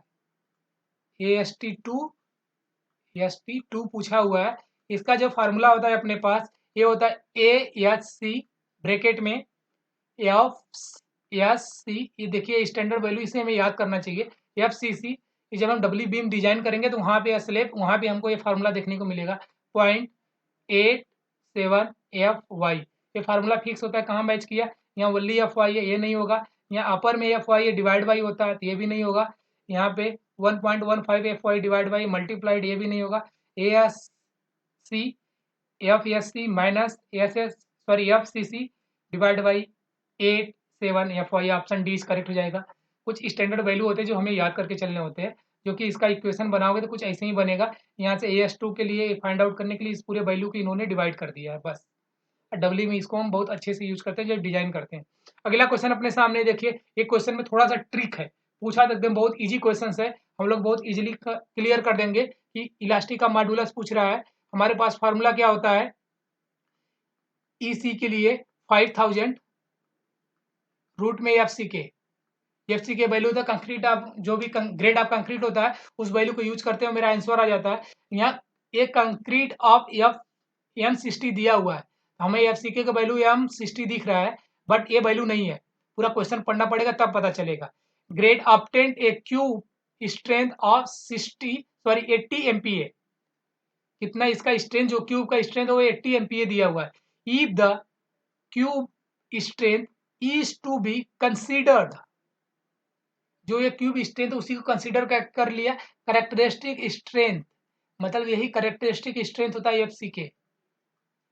AST2 पूछा हुआ है। इसका जो फार्मूला होता है अपने पास, ये होता है AHC ब्रैकेट में FSC, ये देखिए स्टैंडर्ड वैल्यू, इसे हमें याद करना चाहिए। FCC, जब हम डब्ल्यू बीम डिजाइन करेंगे तो वहाँ पे स्लेब, वहाँ पे हमको ये फार्मूला देखने को मिलेगा 0.87 FY। ये फार्मूला फिक्स होता है, कहाँ मैच किया, यहाँ ओनली FY है, ये नहीं होगा। यहाँ अपर में FY है, डिवाइड बाई होता है, तो ये भी नहीं होगा। यहाँ पे 1.15 FY डिवाइड बाई मल्टीप्लाइड, ये भी नहीं होगा। ASC FSC minus FCC divide by 87 FY, option D is correct हो जाएगा। कुछ स्टैंडर्ड वैल्यू होते हैं जो हमें याद करके चलने होते हैं, जो कि इसका इक्वेशन बनाओगे तो कुछ ऐसे ही बनेगा। यहाँ से AS2 के लिए फाइंड आउट करने के लिए इस पूरे वैल्यू को इन्होंने डिवाइड कर दिया है बस। डब्ल्यू में इसको हम बहुत अच्छे से यूज करते हैं जब डिजाइन करते हैं। अगला क्वेश्चन अपने सामने देखिए, एक क्वेश्चन में थोड़ा सा ट्रिक है, पूछा तो एकदम बहुत इजी क्वेश्चन है, हम लोग बहुत इजीली क्लियर कर देंगे कि इलास्टिक का मॉडुलस पूछ रहा है। हमारे पास फार्मूला क्या होता है, EC के लिए 5000 रूट में FC के वैल्यू होता है कंक्रीट ऑफ, जो भी ग्रेड ऑफ कंक्रीट होता है उस वैल्यू को यूज करते हुए मेरा आंसर आ जाता है। यहाँ एक कंक्रीट ऑफ M60 दिया हुआ है, हमें FCK का वैल्यू M60 दिख रहा है, बट ये वैल्यू नहीं है। पूरा क्वेश्चन पढ़ना पड़ेगा तब पता चलेगा। Grade obtained A cube strength of 80 MPa, कितना इसका स्ट्रेंथ, जो क्यूब का स्ट्रेंथ है वो 80 MPa दिया हुआ है। If the cube strength is to be considered, जो ये क्यूब स्ट्रेंथ उसी को कंसीडर कर लिया। करेक्टरिस्टिक स्ट्रेंथ, मतलब यही करेक्टरिस्टिक स्ट्रेंथ होता है FC के।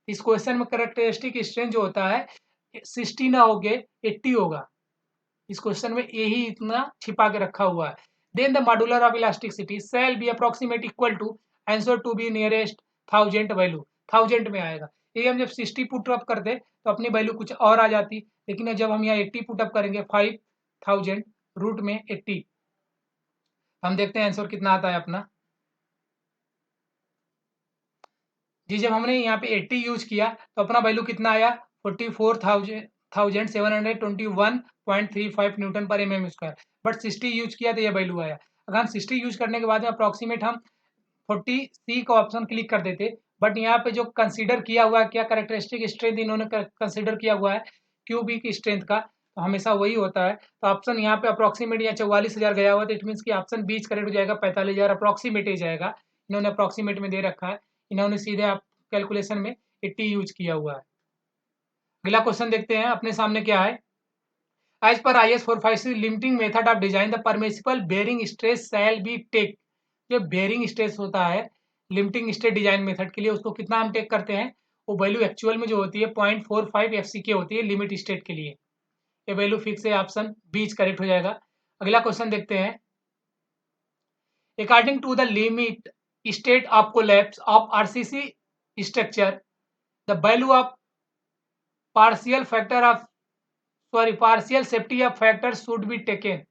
इस क्वेश्चन में करेक्टरिस्टिक स्ट्रेंथ जो होता है 60 ना होके 80 होगा। इस क्वेश्चन में यही इतना छिपा के रखा हुआ है। Then the modular of elasticity shall be approximate equal to answer to be nearest 1000 value, 1000 में आएगा। ये हम जब 60 पुट अप करते तो अपनी वैल्यू कुछ और आ जाती, लेकिन जब हम यहाँ 80 पुट अप करेंगे 5000 रूट में 80, हम देखते हैं आंसर कितना आता है अपना। जी जब हमने यहाँ पे 80 यूज किया तो अपना वैल्यू कितना आया, 44,721.35 Newton per mm square. But 60 use किया तो ये वैल्यू आया। अगर हम 60 यूज करने के बाद में अप्रॉक्सीमेट हम 40C का ऑप्शन क्लिक कर देते, बट यहाँ पे जो कंसीडर किया हुआ है, क्या करेक्टरिस्टिक स्ट्रेंथ इन्होंने कंसीडर किया हुआ है, क्यूबिक स्ट्रेंथ का, तो हमेशा वही होता है। तो ऑप्शन यहाँ पे अप्रॉक्सीमेट या 44,000 गया हुआ, तो इट मीन की ऑप्शन बीच करेक्ट हो जाएगा, 45,000 अप्रॉक्सीमेट ही जाएगा। इन्होंने अप्रॉक्सीमेट में दे रखा है, इन्होंने सीधे आप कैलकुलेशन में 80 यूज किया हुआ है। अगला क्वेश्चन देखते हैं अपने सामने क्या है। एज पर IS 456 limiting method of design the permissible bearing stress shall be take. जो बेयरिंग स्ट्रेस होता है लिमिटिंग स्ट्रेस डिजाइन मेथड के लिए, उसको कितना हम टेक करते हैं, वो वैल्यू एक्चुअल में जो होती है 0.45 FCK होती है लिमिट स्टेट के लिए। ये वैल्यू फिक्स है, ऑप्शन बीच करेक्ट हो जाएगा। अगला क्वेश्चन देखते हैं, according to the limit state of collapse of RCC structure, the value of partial factor of partial safety of factor should be taken।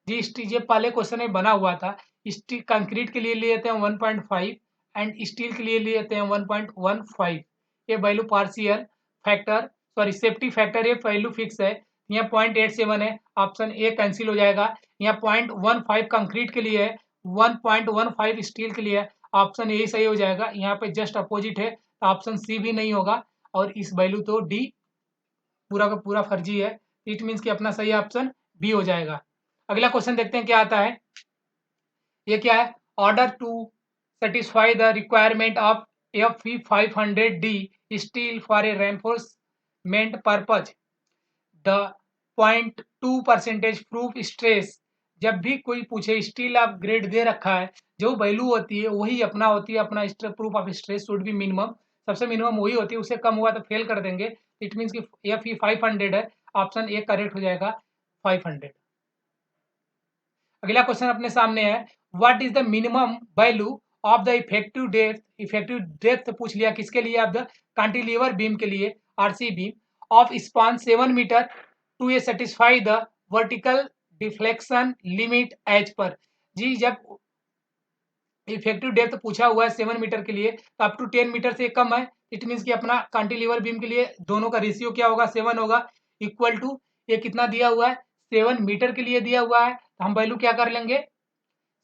जी ये पहले क्वेश्चन में बना हुआ था। स्टील कंक्रीट के लिए लेते हैं 1.5 एंड स्टील के लिए लेते हैं 1.15। ये value partial factor safety factor, ये वैल्यू फिक्स है। यहाँ 0.87 है, ऑप्शन ए कैंसिल हो जाएगा। यहाँ 0.15 कंक्रीट के लिए है, 1.15 स्टील के लिए, ऑप्शन ए सही हो जाएगा। यहाँ पे जस्ट अपोजिट है, तो ऑप्शन सी भी नहीं होगा, और इस वैल्यू तो डी पूरा का पूरा फर्जी है। इट मीन्स कि अपना सही ऑप्शन बी हो जाएगा। अगला क्वेश्चन देखते हैं क्या आता है। ये क्या है, order to satisfy the requirement of FE 500D steel for a reinforcement purpose, the 0.2% proof stress. जब भी कोई पूछे स्टील ऑफ ग्रेड दे रखा है, जो वैल्यू होती है वही अपना होती है, अपना proof of stress should be minimum, सबसे मिनिमम वही होती है, उससे कम हुआ तो फेल कर देंगे। इट मीन्स कि FE 500 है, ऑप्शन ए करेक्ट हो जाएगा 500। अगला क्वेश्चन अपने सामने है, what is the minimum value of the effective depth. Effective depth पूछ लिया किसके लिए, अब द कैंटिलीवर बीम के लिए, RC beam of span 7 metre to a satisfy the vertical deflection limit as per. जी जब इफेक्टिव डेप्थ पूछा हुआ है 7 मीटर के लिए तो अप टू 10 मीटर से कम है, इट मीन्स कि अपना कैंटिलीवर बीम के लिए दोनों का रेशियो क्या होगा, 7 होगा, इक्वल टू ये कितना दिया हुआ है 7 मीटर के लिए दिया हुआ है, तो हम वैल्यू क्या कर लेंगे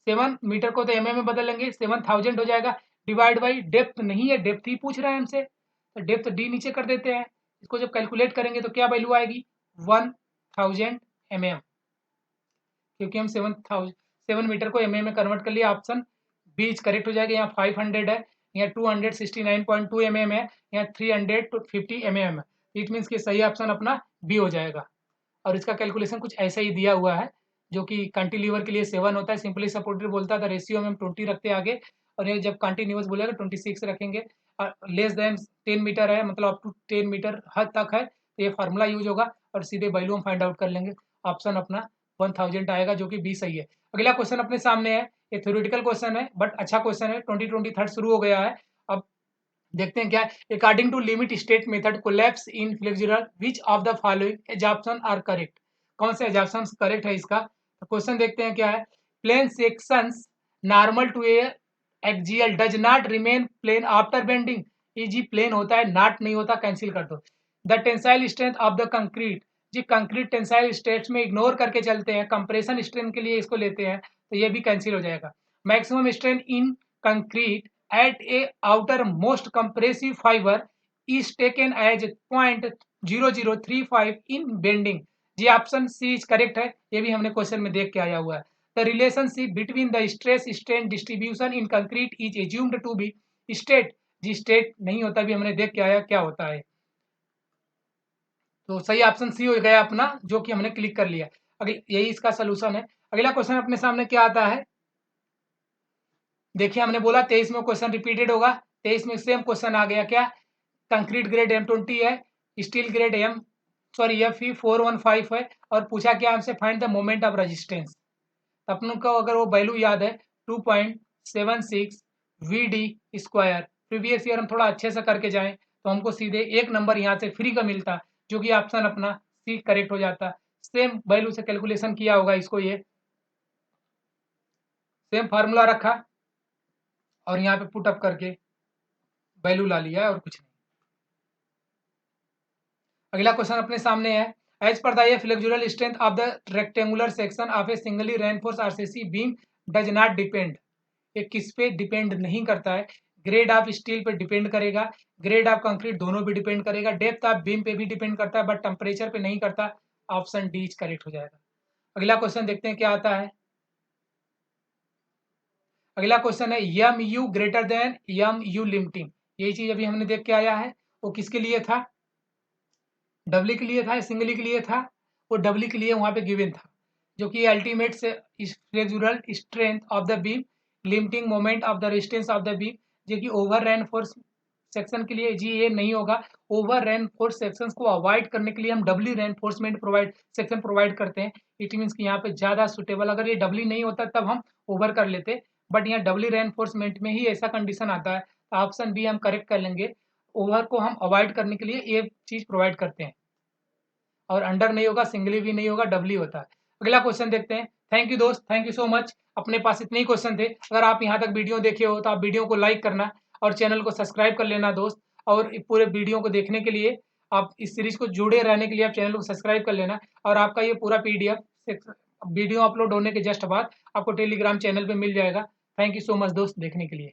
7 मीटर को तो एमएम में बदल लेंगे, 7000 हो जाएगा, डिवाइड बाई डेप्थ नहीं है, डेप्थ ही पूछ रहा है हमसे, तो डेप्थ डी नीचे कर देते हैं, इसको जब कैलकुलेट करेंगे तो क्या वैल्यू आएगी 1000 mm, क्योंकि हम 7 मीटर को एमएम में कन्वर्ट कर लिया, ऑप्शन बी करेक्ट हो जाएगा। यहाँ 500 है, यहाँ 269.2 mm है, यहाँ 350 mm है, इट मीन्स कि सही ऑप्शन अपना बी हो जाएगा। और इसका कैलकुलेशन कुछ ऐसा ही दिया हुआ है, जो कि कैंटिलीवर के लिए 7 होता है, सिंपली सपोर्टेड बोलता है, तो रेशियो में हम 20 रखते हैं आगे, और ये जब कंटिन्यूअस बोलेगा 26 रखेंगे, लेस देन 10 मीटर है, मतलब अप टू 10 मीटर हद तक है, तो ये फार्मूला यूज होगा और सीधे वैल्यू हम फाइंड आउट कर लेंगे, ऑप्शन अपना 1000 आएगा, जो कि बी सही है। अगला क्वेश्चन अपने सामने है, ये थ्योरेटिकल क्वेश्चन है बट अच्छा क्वेश्चन है, 2023 शुरू हो गया है। अब देखते हैं क्या है, according to limit state method collapse in flexural which of the following assumption are correct. कौन से एजम्पशन करेक्ट है इसका, तो क्वेश्चन देखते हैं क्या है, plane sections normal to a axial does not remain plane after bending. ये जी प्लेन होता है, नॉट नहीं होता, कैंसिल कर दो। The tensile strength of the concrete, जी कंक्रीट टेंसाइल स्ट्रेंथ में इग्नोर करके चलते हैं, कंप्रेशन स्ट्रेंथ के लिए इसको लेते हैं, तो ये भी कैंसिल हो जाएगा। Maximum strength in concrete at a outermost compressive fiber is taken as 0.0035 in bending। जी ऑप्शन सी इज करेक्ट है, ये भी हमने क्वेश्चन में देख के आया हुआ है। The relationship between the stress strain distribution in concrete is assumed to be state. जी स्टेट नहीं होता, भी हमने देख के आया क्या होता है, तो सही ऑप्शन सी हो गया अपना, जो कि हमने क्लिक कर लिया। अगले यही इसका सोल्यूशन है। अगला क्वेश्चन अपने सामने क्या आता है, देखिए हमने बोला 23 में क्वेश्चन रिपीटेड होगा, 23 में सेम क्वेश्चन आ गया, क्या कंक्रीट ग्रेड M20 है, स्टील ग्रेड FE415 है, और पूछा क्या हमसे, find the moment of resistance. अपन को अगर वो वैल्यू याद है 2.76 VD स्क्वायर, प्रीवियस ईयर हम थोड़ा अच्छे से करके जाएं तो हमको सीधे एक नंबर यहाँ से फ्री का मिलता, जो कि ऑप्शन अपना सी करेक्ट हो जाता। सेम वैल्यू से कैलकुलेशन किया होगा इसको, ये सेम फार्मूला रखा और यहाँ पे पुट अप करके वैल्यू ला लिया है और कुछ नहीं। अगला क्वेश्चन अपने सामने है, एज पर the flexural strength of the rectangular section of a singly reinforce RCC beam does not depend. ये किस पे डिपेंड नहीं करता है, ग्रेड ऑफ स्टील पे डिपेंड करेगा, ग्रेड ऑफ कंक्रीट दोनों पे डिपेंड करेगा, डेप्थ ऑफ बीम पे भी डिपेंड करता है, बट टेम्परेचर पे नहीं करता, ऑप्शन डी करेक्ट हो जाएगा। अगला क्वेश्चन देखते हैं क्या आता है। अगला क्वेश्चन है M U greater than M U limiting. यही चीज अभी हमने देख के आया है, वो किसके लिए था, डब्ल्यू के लिए था, सिंगली के लिए था, वो डब्ल्यू के लिए वहां पे गिवन था, जो कि अल्टीमेट से flexural strength of the beam, limiting moment of the resistance of the beam, जो कि ओवर रेनफोर्स सेक्शन के लिए जी ये नहीं होगा। ओवर रेनफोर्स सेक्शंस को अवॉइड करने के लिए हम W reinforcement provide section provide करते हैं, इट मीन्स कि यहाँ पे ज्यादा सुटेबल, अगर ये डब्ल्यू नहीं होता तब हम ओवर कर लेते, बट यहाँ डब्ल्यू रेनफोर्समेंट में ही ऐसा कंडीशन आता है, तो ऑप्शन बी हम करेक्ट कर लेंगे, ओवर को हम अवॉइड करने के लिए ये चीज प्रोवाइड करते हैं, और अंडर नहीं होगा, सिंगली भी नहीं होगा, डबली होता है। अगला क्वेश्चन देखते हैं। थैंक यू दोस्त, थैंक यू सो मच, अपने पास इतने ही क्वेश्चन थे। अगर आप यहाँ तक वीडियो देखे हो तो आप वीडियो को लाइक करना और चैनल को सब्सक्राइब कर लेना दोस्त, और पूरे वीडियो को देखने के लिए, आप इस सीरीज को जुड़े रहने के लिए आप चैनल को सब्सक्राइब कर लेना, और आपका ये पूरा PDF वीडियो अपलोड होने के जस्ट बाद आपको टेलीग्राम चैनल पर मिल जाएगा। थैंक यू सो मच दोस्त देखने के लिए।